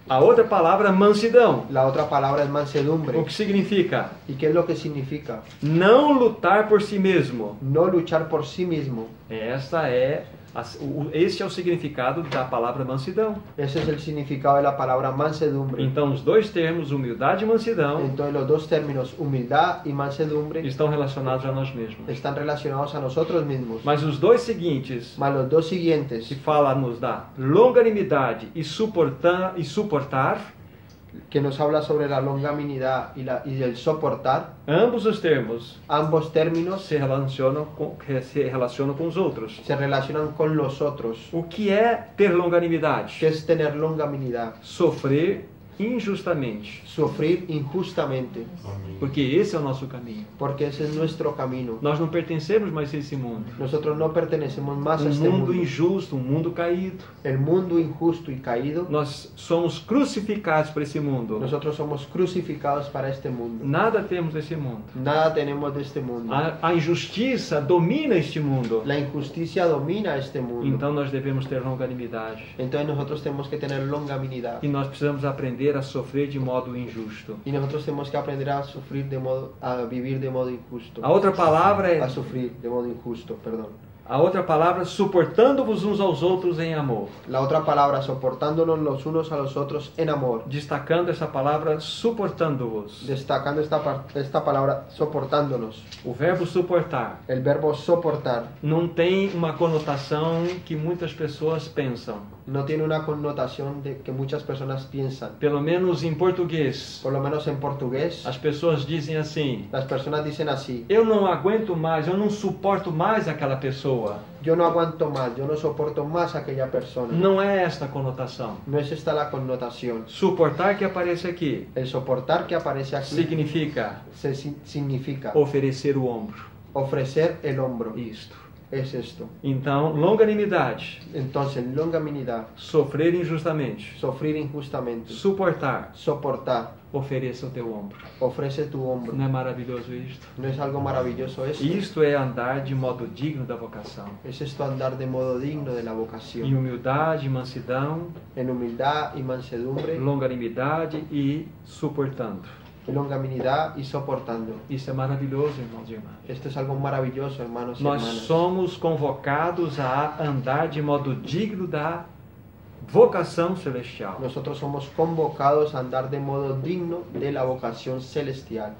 A outra palavra, mansidão. La otra palabra es O mansedumbre. que significa? ¿Y qué es lo que significa? Não lutar por si mesmo. No luchar por sí mismo. Este é o significado da palavra mansidão. Ese es el significado de la palabra mansedumbre. Então, os dois termos, humildade e mansidão, Entonces los dos términos, humildad y mansedumbre, estão relacionados a nós mesmos. están relacionados a nosotros mismos. Mas os dois seguintes, Mas los dos siguientes, que fala-nos da longanimidade e suportar, que nos habla sobre la longanimidad y el soportar, ambos os termos ambos términos se relacionam com os outros. se relacionan con los otros. O que é ter longanimidade? ¿Qué es tener longanimidad? Sofrer injustamente, Sufrir injustamente, porque esse é o nosso caminho. porque ese es nuestro camino. Nós não pertencemos mais a esse mundo. Nosotros no pertenecemos más a este Mundo mundo. injusto, mundo caído. El mundo injusto y caído, Nós somos crucificados por esse mundo. nosotros somos crucificados para este mundo. Nada temos desse mundo. Nada tenemos de este mundo. A injustiça domina este mundo. La injusticia domina este mundo. Então nós devemos ter longanimidade. Entonces nosotros tenemos que tener longanimidad. E nós precisamos aprender a sofrer de modo injusto. Y nosotros tenemos que aprender a sufrir a vivir de modo injusto. A outra palavra A é sufrir de modo injusto, perdón. suportando-vos uns aos outros em amor. La otra palabra, soportándonos los unos a los otros en amor. Destacando essa palavra suportando-vos. Destacando esta palabra, soportándonos. O verbo suportar El verbo soportar não tem uma conotação que muitas pessoas pensam. no tiene una connotación de que muchas personas piensan. Pelo menos em português. Por lo menos en portugués, As pessoas dizem assim: las personas dicen así: eu não aguento mais, eu não suporto mais aquela pessoa. yo no aguanto más, yo no soporto más a aquella persona. Não é esta a conotação. No es esta la connotación. Suportar que aparece aqui El soportar que aparece aquí significa significa oferecer o ombro. ofrecer el hombro. Isto. Es esto. Então, longanimidade, Entonces, longanimidad, sofrer injustamente, sufrir injustamente, suportar, soportar, ofereça o teu ombro. ofrece tu hombro. Não é maravilhoso isto? ¿No es algo maravilloso esto? Isto é andar de modo digno da vocação. Es esto andar de modo digno de la Em vocación, humildade, mansidão, en humildad y mansedumbre, longanimidade e suportando. longanimidad y soportando. Isso é maravilhoso, irmãos e irmãs. Esto es algo maravilloso, hermanos y Nós hermanas. somos convocados a andar de modo digno da vocação celestial. Nosotros somos convocados a andar de modo digno de la vocación celestial.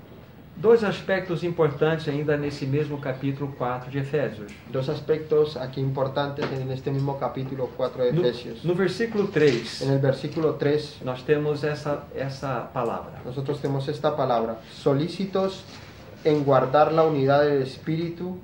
Dois aspectos importantes ainda nesse mesmo capítulo 4 de Efésios. Dos aspectos aquí importantes en este mismo capítulo 4 de Efesios. No versículo 3, En el versículo 3, nós temos essa palavra. nosotros tenemos esta palabra: solícitos en guardar la unidad del Espíritu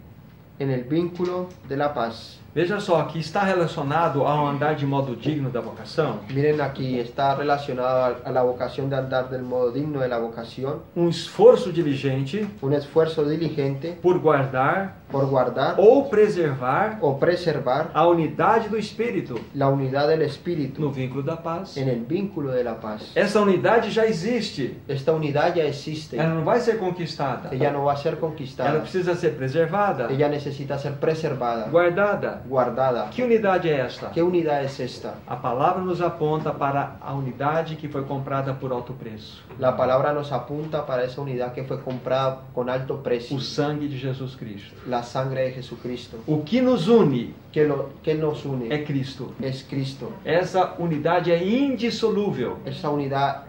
en el vínculo de la paz. Veja só, que está relacionado ao andar de modo digno da vocação, Miren aquí, está relacionado a la vocación de andar del modo digno de la vocación, esforço diligente un esfuerzo diligente por guardar por guardar ou preservar o preservar a unidade do Espírito la unidad del Espíritu no vínculo da paz. en el vínculo de la paz. Essa unidade já existe, Esta unidad ya existe, ela não vai ser conquistada, ella no va a ser ela conquistada, precisa ser preservada, ella necesita ser preservada, guardada. guardada. Que unidade é esta? ¿Qué unidad es esta? A palavra nos aponta para a unidade que foi comprada por alto preço, La palabra nos apunta para esa unidad que fue comprada con alto precio, o sangue de Jesus Cristo. la sangre de Jesucristo. O que nos une ¿Qué nos une? é Cristo. Es Cristo. Essa unidade é indissolúvel. Esa unidad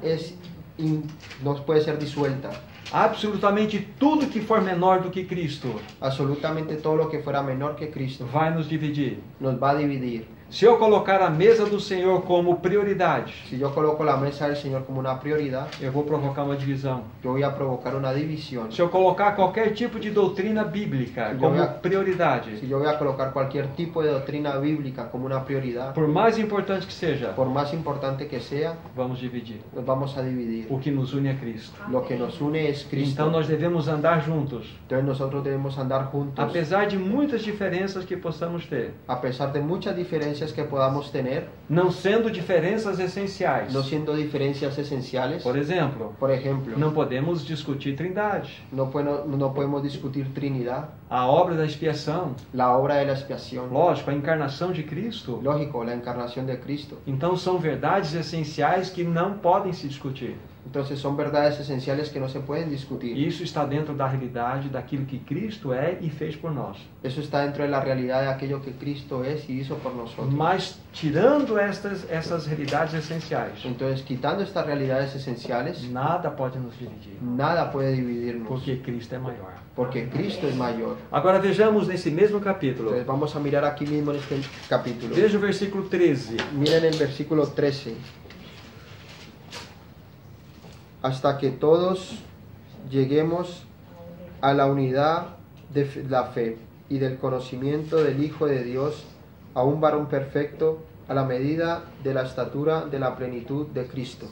no puede ser disuelta. Absolutamente tudo que for menor do que Cristo Absolutamente todo lo que fuera menor que Cristo vai nos dividir. nos va a dividir. Se eu colocar a mesa do Senhor como prioridade, Si yo coloco la mesa del Señor como una prioridad, eu vou provocar uma divisão. yo voy a provocar una división. Se eu colocar qualquer tipo de doutrina bíblica como prioridade, Si yo voy a colocar cualquier tipo de doctrina bíblica como una prioridad, por mais importante que seja, por más importante que sea, vamos dividir. nos vamos a dividir. O que nos une é Cristo. Lo que nos une es Cristo. Então nós devemos andar juntos, Entonces nosotros debemos andar juntos. apesar de muitas diferenças que possamos ter, A pesar de muchas diferencias que podamos tener, não sendo diferenças essenciais. no siendo diferencias esenciales. Por exemplo, Por ejemplo, não podemos discutir trindade, no podemos discutir Trinidad, a obra da expiação, la obra de la expiación, lógico, a encarnação de Cristo. lógico, la encarnación de Cristo. Então são verdades essenciais que não podem se discutir. Entonces son verdades esenciales que no se pueden discutir. Isso está dentro da realidade daquilo que Cristo é e fez por nós. Eso está dentro de la realidad de aquello que Cristo es y hizo por nosotros. Mas tirando essas realidades essenciais, Entonces, quitando estas realidades esenciales, nada pode nos dividir, nada puede dividirnos, porque Cristo é maior. porque Cristo es mayor. Agora vejamos nesse mesmo capítulo. Entonces vamos a mirar aquí mismo en este capítulo. Veja o versículo 13. Miren el versículo 13. hasta que todos lleguemos a la unidad de la fe y del conocimiento del Hijo de Dios, a un varón perfecto, a la medida de la estatura de la plenitud de Cristo.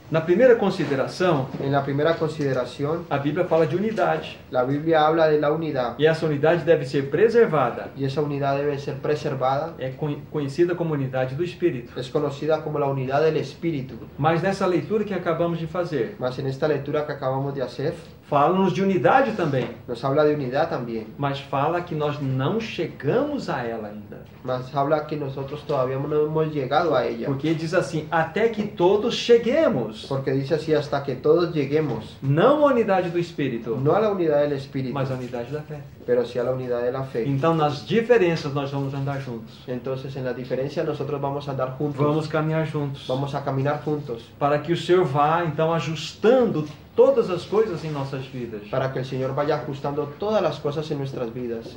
Na primeira consideração, En la primera consideración, a Bíblia fala de unidade. la Biblia habla de la unidad, E essa unidade deve ser preservada. y esa unidad debe ser preservada. É conhecida como unidade do Espírito. Es conocida como la unidad del Espíritu. Mas nessa leitura que acabamos de fazer, Mas en esta lectura que acabamos de hacer, fala-nos de unidade também. nos habla de unidad también. Mas fala que nós não chegamos a ela ainda. Mas habla que nosotros todavía no hemos llegado a ella. Porque diz assim, até que todos cheguemos. Porque dice así, hasta que todos lleguemos, Não a unidade do Espírito, no a la unidad del Espíritu, mas a unidade da fé. pero sí a la unidad de la fe. Então, nas diferenças, nós vamos andar juntos. Entonces, en la diferencia, nosotros vamos a andar juntos, Vamos caminhar juntos. vamos a caminar juntos, Para que o Senhor vá, então, ajustando todas as coisas em nossas vidas. para que el Señor vaya ajustando todas las cosas en nuestras vidas.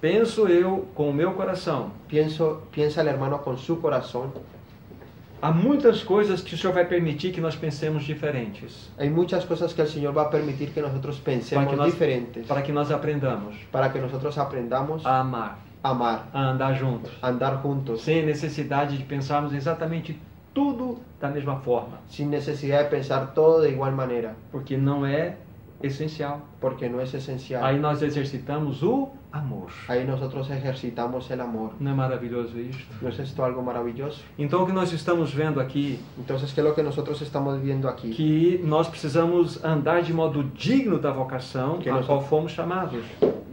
Penso eu, com o meu coração, Piensa el hermano con su corazón. há muitas coisas que o Senhor vai permitir que nós pensemos diferentes. Hay muchas cosas que el Señor va a permitir que nosotros pensemos diferentes, para que nós aprendamos para que nosotros aprendamos a amar, a amar, a andar juntos. a andar juntos, Sem necessidade de pensarmos exatamente tudo da mesma forma. sin necesidad de pensar todo de igual manera, Porque não é essencial. porque no es esencial. Aí nós exercitamos o amor. Ahí nosotros ejercitamos el amor. Não é maravilhoso isto? ¿No es esto algo maravilloso? Então o que nós estamos vendo aqui, Entonces, ¿qué es lo que nosotros estamos viendo aquí? que nós precisamos andar de modo digno da vocação Que a nós- qual fomos chamados.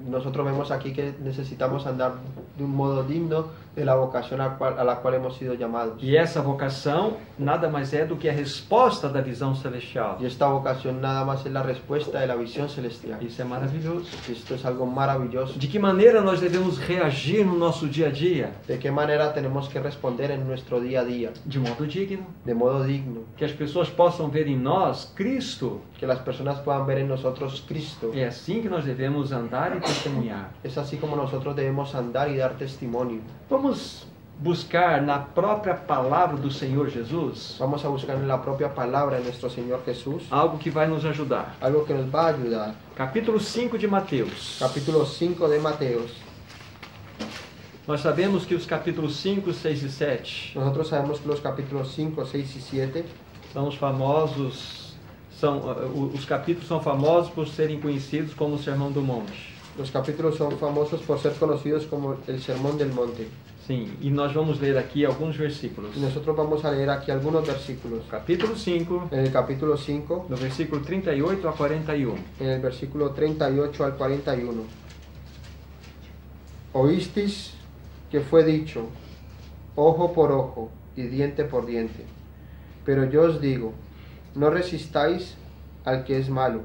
Nosotros vemos aquí que necesitamos andar de un modo digno de la vocación a la cual hemos sido llamados. E essa vocação nada mais é do que a resposta da visão celestial. Y esta vocación nada más es la respuesta de la visión celestial. Isso é maravilhoso. Esto es algo maravilloso. De que maneira nós devemos reagir no nosso dia a dia? ¿De qué manera tenemos que responder en nuestro día a día? De modo digno. De modo digno. Que as pessoas possam ver em nós Cristo. Que las personas puedan ver en nosotros Cristo. É assim que nós devemos andar e testemunhar. Es así como nosotros debemos andar y dar testimonio. Vamos buscar na própria palavra do Senhor Jesus Vamos a buscar en la propia palabra de nuestro Señor Jesús algo que vai nos ajudar. algo que nos va a ayudar. Capítulo 5 de Mateus. Capítulo 5 de Mateos. Nós sabemos que os capítulos 5, 6 e 7 Nosotros sabemos que los capítulos 5, 6 y 7 são os famosos, os capítulos são famosos por serem conhecidos como o Sermão do Monte. los capítulos son famosos por ser conocidos como el Sermón del Monte. Sim, e nós vamos ler aqui alguns versículos. Y nosotros vamos a leer aquí algunos versículos. Capítulo 5, En el capítulo 5, do versículo 38 a 41. en el versículo 38 al 41. Oísteis que fue dicho, ojo por ojo y diente por diente. Pero yo os digo, no resistáis al que es malo.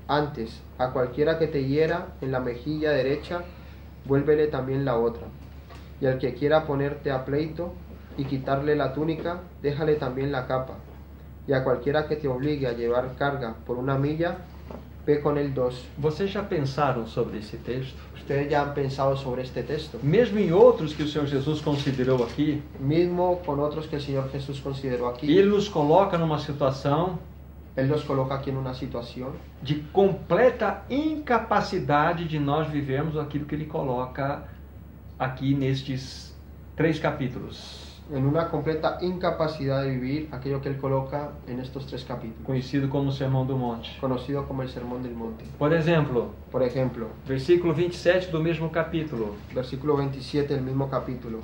Antes, a cualquiera que te hiera en la mejilla derecha, vuélvele también la otra. Y al que quiera ponerte a pleito y quitarle la túnica, déjale también la capa. Y a cualquiera que te obligue a llevar carga por una milla, ve con él 2. Vocês já pensaram sobre esse texto? Ustedes ya han pensado sobre este texto, Mesmo em outros que o Senhor Jesus considerou aqui, mismo con otros que el Señor Jesús consideró aquí. Ele nos coloca numa situação Él los coloca aquí en una situación de completa incapacidade de nós vivermos aquilo que Ele coloca aqui nestes 3 capítulos, en una completa incapacidad de vivir aquello que Él coloca en estos 3 capítulos, conhecido como o Sermão do Monte. conocido como el Sermón del Monte. Por exemplo, Por ejemplo, versículo 27 do mesmo capítulo, versículo 27 del mismo capítulo,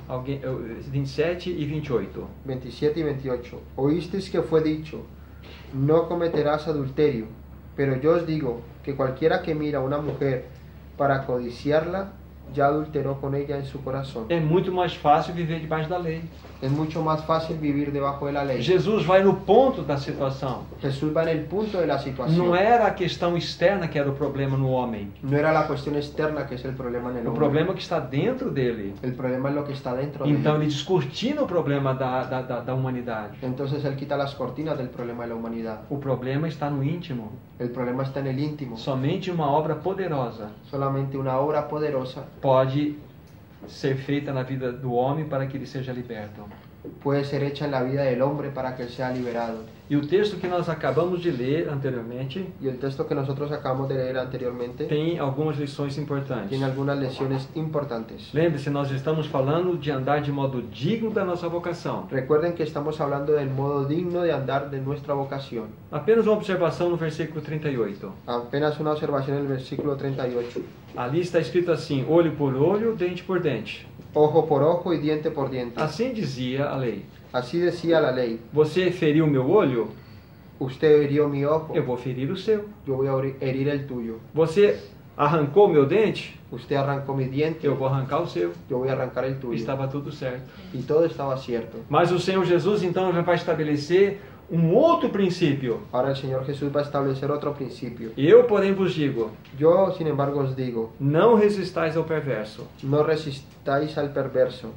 27 e 28. 27 y 28. Oísteis que fue dicho, no cometerás adulterio, pero yo os digo que cualquiera que mira a una mujer para codiciarla, ya adulteró con ella en su corazón. É muito mais fácil viver debaixo da lei. Es mucho más fácil vivir debajo de la ley. Jesus vai no ponto da situação. Jesús va en el punto de la situación. Não era a questão externa que era o problema no homem. No era la cuestión externa que es el problema en el O hombre. problema que está dentro dele. El problema es lo que está dentro de Então él. ele descortina o problema da humanidade. Entonces él quita las cortinas del problema de la humanidad. O problema está no íntimo. El problema está en el íntimo. Somente uma obra poderosa Solamente una obra poderosa pode ser feita na vida do homem para que ele seja liberto. puede ser hecha en la vida del hombre para que él sea liberado. E o texto que nós acabamos de ler anteriormente Y el texto que nosotros acabamos de leer anteriormente tem algumas lições importantes. tiene algunas lecciones importantes. Lembre-se, nós estamos falando de andar de modo digno da nossa vocação. Recuerden que estamos hablando del modo digno de andar de nuestra vocación. Apenas uma observação no versículo 38. Apenas una observación en el versículo 38. Ali está escrito assim: olho por olho, dente por dente. Ojo por ojo y diente por diente. Assim dizia a lei. Así decía la ley. Você feriu meu olho, Usted hirió mi ojo, eu vou ferir o seu. yo voy a herir el tuyo. Você arrancou meu dente, Usted arrancó mi diente, eu vou arrancar o seu. yo voy a arrancar el tuyo. Estava tudo certo. Y todo estaba cierto. Mas o Senhor Jesus então já vai estabelecer um outro princípio. Ahora el Señor Jesús va a establecer otro principio. Eu, porém, vos digo: Yo, sin embargo, os digo, não resistais ao perverso. no resistáis al perverso.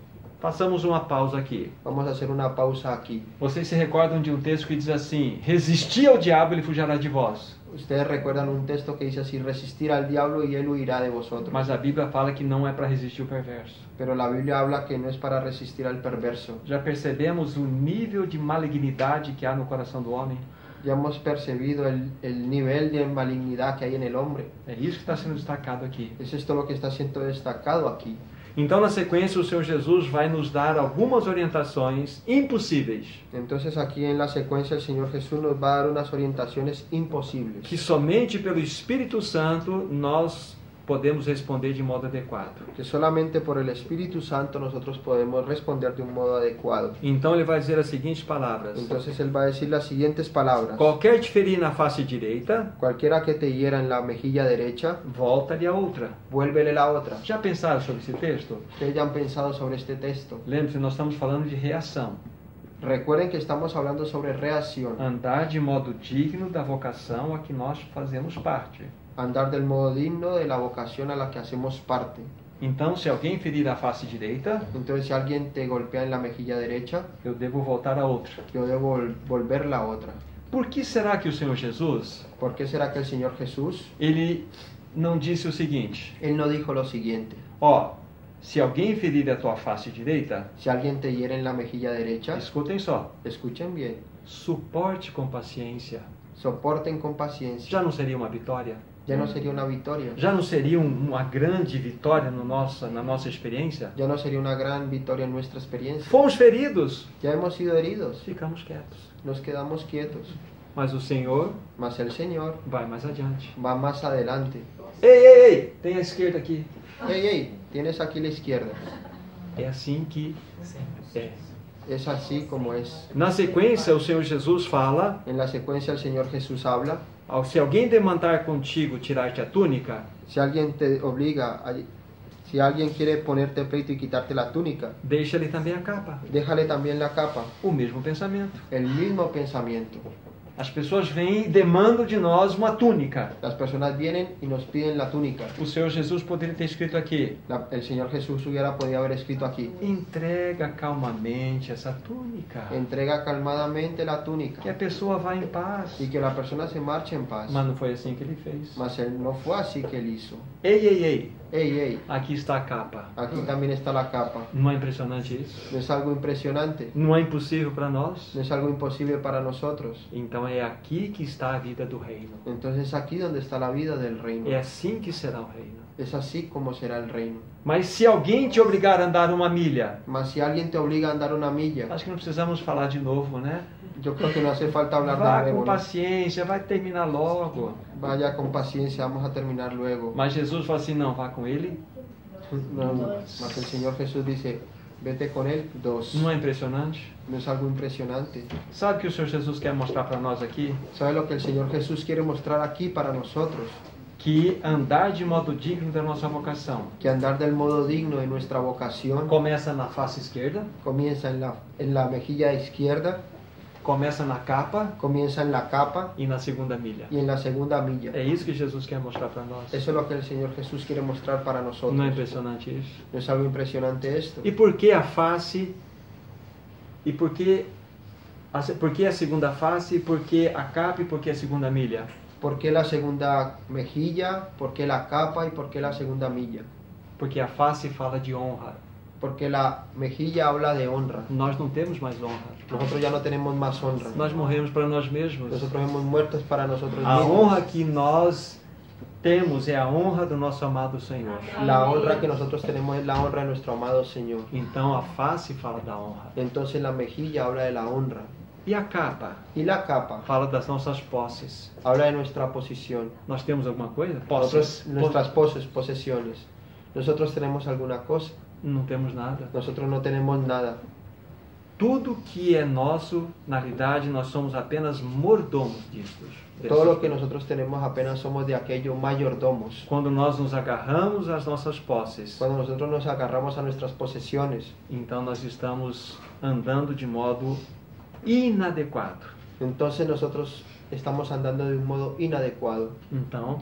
Façamos uma pausa aqui. Vamos a hacer una pausa aquí. Vocês se recordam de um texto que diz assim: resisti ao diabo, ele fugirá de vós. Ustedes recuerdan un texto que dice así, resistir al diablo y él huirá de vosotros. Mas a Bíblia fala que não é para resistir o perverso. Pero la Biblia habla que no es para resistir al perverso. Já percebemos o nível de malignidade que há no coração do homem? Ya hemos percibido el nivel de malignidad que hay en el hombre. É isso que está sendo destacado aqui. Es esto lo que está siendo destacado aquí. Então, na sequência, o Senhor Jesus vai nos dar algumas orientações impossíveis, Entonces aquí en la secuencia el Señor Jesús nos va a dar unas orientaciones imposibles. que somente pelo Espírito Santo nós podemos responder de modo adequado. Que solamente por el Espíritu Santo nosotros podemos responder de un modo adecuado. Então, ele vai dizer as seguintes palavras: Entonces él va a decir las siguientes palabras. qualquer te ferir na face direita, Cualquiera que te hiera en la mejilla derecha, volta-lhe a outra. vuélvele la otra. Já pensaram sobre esse texto? Ustedes ya han pensado sobre este texto. Lembre-se, nós estamos falando de reação. Recuerden que estamos hablando sobre reacción. Andar de modo digno da vocação a que nós fazemos parte. Andar del modo digno de la vocación a la que hacemos parte. Então, se alguém ferir a face direita, Entonces si alguien te golpea en la mejilla derecha, eu devo voltar a outra. yo debo volver la otra. Por que será que o Senhor Jesus, ¿Por qué será que el Señor Jesús, ele não disse o seguinte: Él no dijo lo siguiente? ó, se alguém ferir a tua face direita, Si alguien te hiere en la mejilla derecha, escutem só, escuchen bien, suporte com paciência. soporten con paciencia. Já não seria uma vitória? Ya no sería una victoria. Já não seria uma grande vitória na nossa experiência? Ya no sería una gran victoria en nuestra experiencia. Fomos feridos, Ya hemos sido heridos, ficamos quietos. nos quedamos quietos. Mas o Senhor Mas el Señor vai mais adiante. va más adelante. Ei, tem a esquerda aqui. Hey, hey, tienes aquí la izquierda. É assim que é. Es así como es. Na sequência, o Senhor Jesus fala: En la secuencia el Señor Jesús habla. se alguém demandar contigo tirar-te a túnica, Si alguien te obliga, si alguien quiere ponerte pleito y quitarte la túnica, deixa-lhe também a capa. déjale también la capa. O mesmo pensamento. El mismo pensamiento. As pessoas vêm e demandam de nós uma túnica. Las personas vienen y nos piden la túnica. O Senhor Jesus poderia ter escrito aqui: El Señor Jesús hubiera podido haber escrito aquí: entrega calmamente essa túnica, entrega calmadamente la túnica que a pessoa vá em paz. y que la persona se marche en paz. Mas não foi assim que ele fez. Mas él no fue así que él hizo. Ei, Hey, hey, aqui está a capa. aquí también está la capa. Não é impressionante isso? ¿No es algo impresionante? Não é impossível para nós? ¿No es algo imposible para nosotros? Então é aqui que está a vida do reino. Entonces aquí donde está la vida del reino. É assim que será o reino. Es así como será el reino. Mas se alguém te obrigar a andar uma milha, Mas si alguien te obliga a andar una milla, acho que não precisamos falar de novo, né? yo creo que no hace falta hablar Vá de com nuevo, ¿no? paciência, vai terminar logo. Vaya con paciencia, vamos a terminar luego. Mas Jesus fala assim: não, vá com ele. No, mas el Señor Jesús dice, vete con él, dos. Não é impressionante? ¿No es algo impresionante? Sabe o que o Senhor Jesus quer mostrar para nós aqui? ¿Sabe lo que el Señor Jesús quiere mostrar aquí para nosotros? Que andar de modo digno da nossa vocação Que andar del modo digno de nuestra vocación começa na face esquerda, comienza en la mejilla izquierda, começa na capa comienza en la capa e na segunda milha. y en la segunda milla. É isso que Jesus quer mostrar para nós. Eso es lo que el Señor Jesús quiere mostrar para nosotros. Não é impressionante isso? ¿No es algo impresionante esto? E por que a face? E por que a segunda face? E por que a capa? E por que a segunda milha? ¿Por qué la segunda mejilla? ¿Por qué la capa? ¿Y por qué la segunda milla? Porque a face fala de honra. Porque la mejilla habla de honra. Nós não temos mais honra. Nosotros ya no tenemos más honra. Nós morremos para nós mesmos. Nosotros hemos muerto para nosotros A mismos. honra que nós temos é a honra do nosso amado Senhor. La honra que nosotros tenemos es la honra de nuestro amado Señor. Então a face fala da honra. Entonces la mejilla habla de la honra. E a capa Y la capa fala das nossas posses. habla de nuestra posición. Nós temos alguma coisa? Nosotros, nuestras posesiones. Nosotros tenemos alguna cosa. Não temos nada. Nosotros no tenemos nada. Tudo que é nosso, na realidade, nós somos apenas mordomos disso. Todo lo que nosotros tenemos apenas somos de aquello mayordomos. Quando nós nos agarramos às nossas posses, Cuando nosotros nos agarramos a nuestras posesiones, então nós estamos andando de modo inadequado. entonces nosotros estamos andando de un modo inadecuado. Então,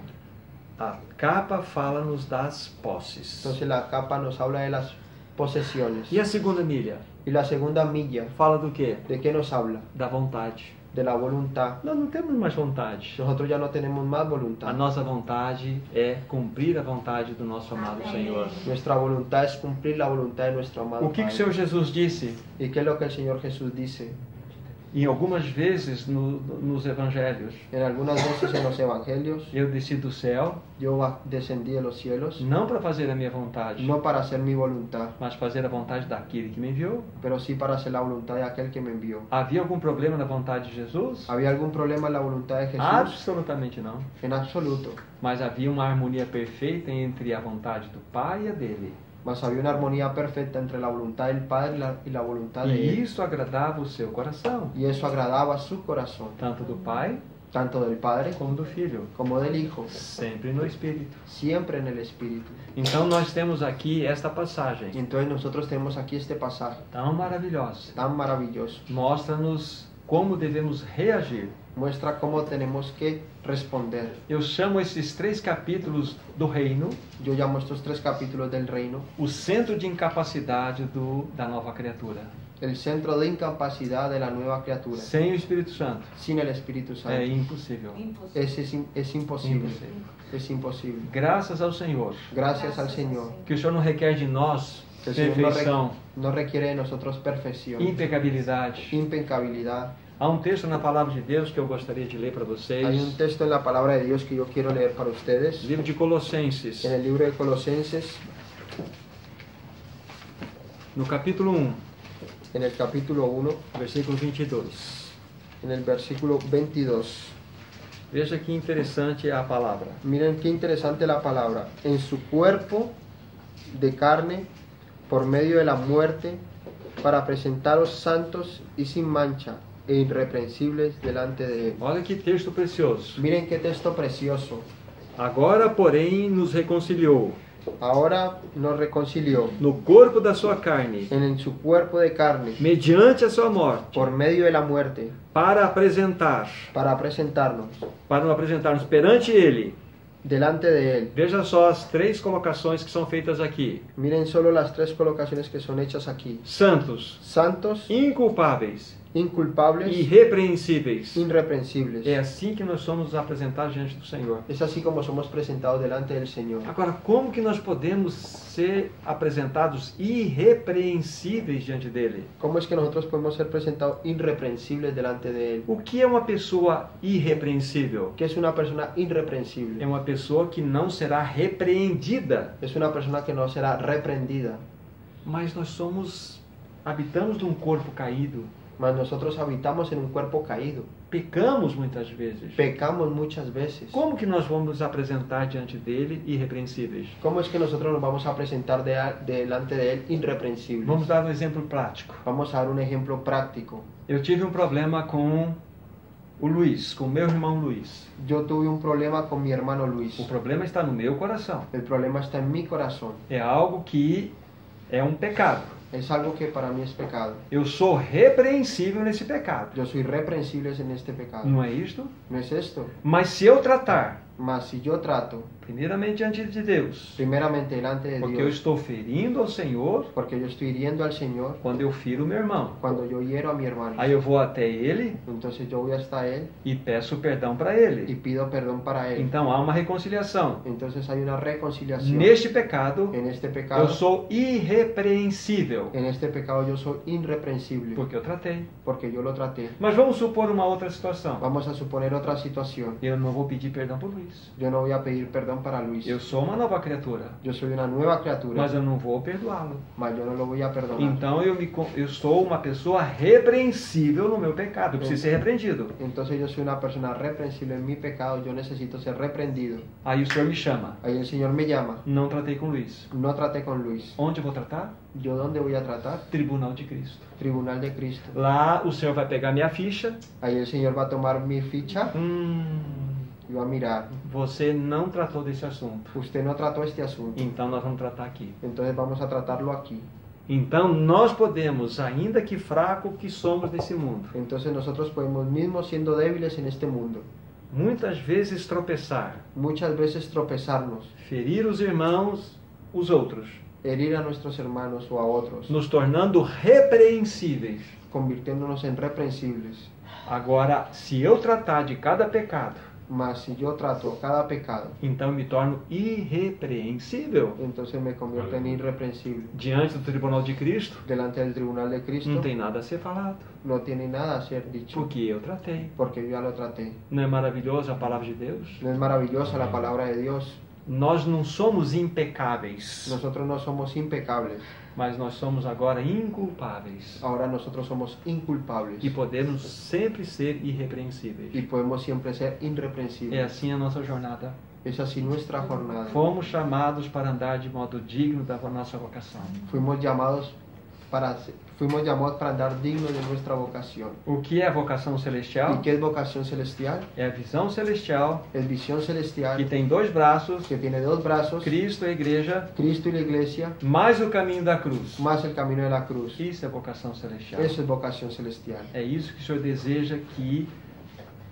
a capa fala-nos das posses. Entonces la capa nos habla de las posesiones. E a segunda milha? Y la segunda milla, Fala do quê? ¿de qué nos habla? Da vontade. De la voluntad. Nós não temos mais vontade. Nosotros ya no tenemos más A voluntad. nossa vontade é cumprir a vontade do nosso amado Senhor. Nuestra voluntad es cumplir la voluntad de nuestro amado O que o Padre. Senhor Jesus disse? ¿Y qué es lo que el Señor Jesús dice? Em algumas vezes nos evangelhos. En algunas veces en los evangelios, Eu desci do céu, descendí de los cielos, não para fazer a minha vontade, no para hacer mi voluntad, mas fazer a vontade daquele que me enviou. pero sí para hacer la voluntad de aquel que me envió. Havia algum problema na vontade de Jesus? ¿Había algún problema en la voluntad de Jesús? Absolutamente não. En absoluto. Mas havia uma harmonia perfeita entre a vontade do Pai e a dele. Mas había una armonía perfecta entre la voluntad del Padre y la voluntad de E Él. isso agradava o seu coração, Y eso agradaba su corazón, tanto do Pai tanto del Padre como do Filho, como del Hijo, sempre no Espírito. siempre en el Espíritu. Então nós temos aqui esta Y passagem entonces nosotros tenemos aquí este pasaje tão maravilhosa. tan maravilloso. Mostra-nos como devemos reagir. Muestra cómo tenemos que responder. Eu chamo esses 3 capítulos do reino Yo llamo estos 3 capítulos del reino o centro de incapacidade da nova criatura. el centro de incapacidad de la nueva criatura. Sem o Espírito Santo Sin el Espíritu Santo é impossível. es imposible. Impossível. Es imposible. Graças ao Senhor, Gracias al Señor. que o Senhor não requer de nós Que el Señor no, perfeição, no requiere de nosotros perfección, impecabilidade. impecabilidad. Há um texto na palavra de Deus que eu gostaria de ler para vocês. Hay un texto en la palabra de Dios que yo quiero leer para ustedes. Livro de Colossenses, En el libro de Colosenses, no capítulo 1, en el capítulo 1, versículo 22. en el versículo 22. Veja que interessante a palavra. Miren qué interesante la palabra. En su cuerpo de carne, por medio de la muerte, para presentaros santos y sin mancha e irreprensibles delante de Él. Olha que texto precioso. Miren qué texto precioso. Agora, porém, nos reconciliou Ahora nos reconcilió no corpo da sua carne, en su cuerpo de carne, mediante a sua morte, por medio de la muerte, para apresentarnos perante Ele. delante de Él. Veja só as 3 colocações que são feitas aqui: Miren solo las 3 colocaciones que son hechas aquí. santos, Santos, inculpáveis, inculpables, irrepreensíveis. irreprensibles. É assim que nós somos apresentados diante do Senhor. Es así como somos presentados delante del Señor. Agora, como que nós podemos ser apresentados irrepreensíveis diante dele? ¿Cómo es que nosotros podemos ser presentados irreprensibles delante de Él? O que é uma pessoa irrepreensível? ¿Qué es una persona irreprensible? É uma pessoa que não será repreendida. Es una persona que no será reprendida. Mas nós habitamos num corpo caído. Mas nosotros habitamos en un cuerpo caído. Pecamos muitas vezes. Pecamos muchas veces. Como que nós vamos nos apresentar diante dele irrepreensíveis? ¿Cómo es que nosotros nos vamos a presentar delante de Él irreprensibles? Vamos dar um exemplo prático. Vamos a dar un ejemplo práctico. Eu tive um problema com o Luiz, com meu irmão Luiz. Yo tuve un problema con mi hermano Luis. O problema está no meu coração. El problema está en mi corazón. É algo que é um pecado. Es algo que para mí es pecado. Eu sou repreensível nesse pecado. Yo soy reprensible en este pecado. Não é isto? ¿No es esto? Mas se eu tratar Mas si yo trato, primeiramente diante de Deus, primeramente delante de porque eu Dios, estou ferindo ao Senhor porque yo estoy hiriendo al Señor quando eu firo meu irmão. cuando yo hiero a mi hermano, Aí eu vou até ele entonces yo voy hasta él e peço perdão para y ele. pido perdón para él. Então há uma reconciliação. Entonces hay una reconciliación. Neste pecado, En este eu pecado, sou irrepreensível, en este pecado yo soy irreprensible, porque eu tratei. porque yo lo traté. Mas vamos supor uma outra situação. Vamos a suponer otra situación. Eu não vou pedir perdão por Luiz. Yo no voy a pedir perdón para Luis. Eu sou uma nova criatura, Yo soy una nueva criatura, mas eu não vou perdoá-lo. mas yo no lo voy a perdonar. Então eu sou uma pessoa repreensível no meu pecado. Eu preciso ser repreendido. Entonces yo soy una persona reprensible en mi pecado, yo necesito ser reprendido. Aí o Senhor me chama. Ahí el Señor me llama. Não tratei com Luiz. No traté con Luis. Onde eu vou tratar? ¿Yo dónde voy a tratar? Tribunal de Cristo. Tribunal de Cristo. Lá o Senhor vai pegar minha ficha. Ahí el Señor va a tomar mi ficha y va a mirar. Você não tratou desse assunto. Usted no trató este asunto. Então nós vamos tratar aqui. Entonces vamos a tratarlo aquí. Então nós podemos, ainda que fraco que somos nesse mundo, Entonces nosotros podemos, mismos siendo débiles en este mundo, muitas vezes tropeçar, muchas veces tropezarnos, ferir os irmãos, os outros, herir a nuestros hermanos o a otros, nos tornando repreensíveis. convirtiéndonos en reprensibles. Agora, se eu tratar de cada pecado, Mas si yo trato cada pecado, então eu me torno irrepreensível. entonces me convierto en irreprensible. Diante do tribunal de Cristo, Delante del tribunal de Cristo não tem nada a ser falado, no tiene nada a ser dicho, porque eu tratei. porque yo ya lo traté. Não é maravilhosa a palavra de Deus? ¿No es maravillosa la palabra de Dios? Nós não somos impecáveis, Nosotros no somos impecables, mas nós somos agora inculpáveis ahora nosotros somos inculpables e podemos sempre ser y irrepreensíveis. podemos siempre ser É irreprensibles. assim a nossa jornada. Es así nuestra jornada. Fomos chamados para andar de modo digno da nossa vocação. Fuimos llamados para andar dignos de nuestra vocación. O que é a vocação ¿Y celestial? qué es vocación celestial? É a visão celestial Es visión que celestial tem dois braços, que tiene dos brazos, Cristo, a igreja, Cristo y la iglesia, mais o caminho da cruz. más el camino de la cruz. Isso é vocação celestial. Eso es vocación celestial. É isso que o Senhor deseja que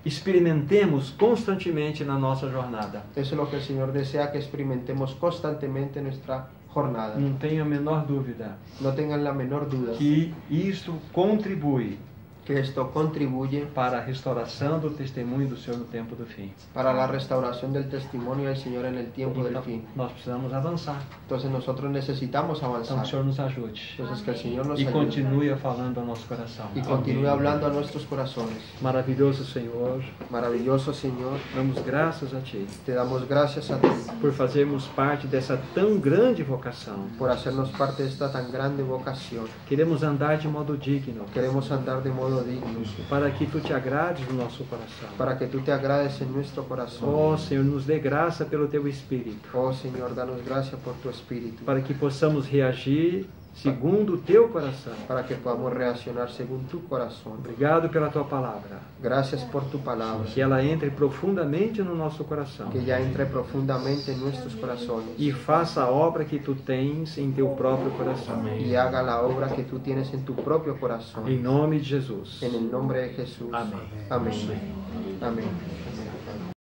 experimentemos constantemente na nossa jornada. Eso es lo que el Señor desea que experimentemos constantemente en nuestra jornada. Não tenho a menor dúvida No tengan la menor duda que isto contribui que esto contribuye para a restauração do testemunho do Senhor no tempo do fim. para la restauración del testimonio del Señor en el tiempo del Então, fin. nós precisamos avançar. Entonces nosotros necesitamos Então, que o avanzar. Senhor nos ajude Entonces que el Señor nos e ayude continue falando ao nosso coração. y continúe hablando a nuestros corazones. Maravilhoso Senhor, Maravilloso Señor, damos graças a Ti te damos gracias a ti por fazermos parte dessa tão grande vocação. por hacernos parte de esta tan grande vocación. Queremos andar de modo digno, Queremos andar de modo digno para que Tu te agrades no nosso coração. para que tú te agrades en nuestro corazón. Ó Senhor, nos dê graça pelo Teu Espírito, Oh Señor, danos gracias por tu Espíritu, para que possamos reagir segundo o Teu coração. para que podamos reaccionar según tu corazón. Obrigado pela Tua palavra, Gracias por tu palabra, que ela entre profundamente no nosso coração que ya entre profundamente en nuestros corazones e faça a obra que Tu tens em Teu próprio coração. y haga la obra que tú tienes en tu propio corazón. Em nome de Jesus. En el nombre de Jesús. Amén. Amén. Amén.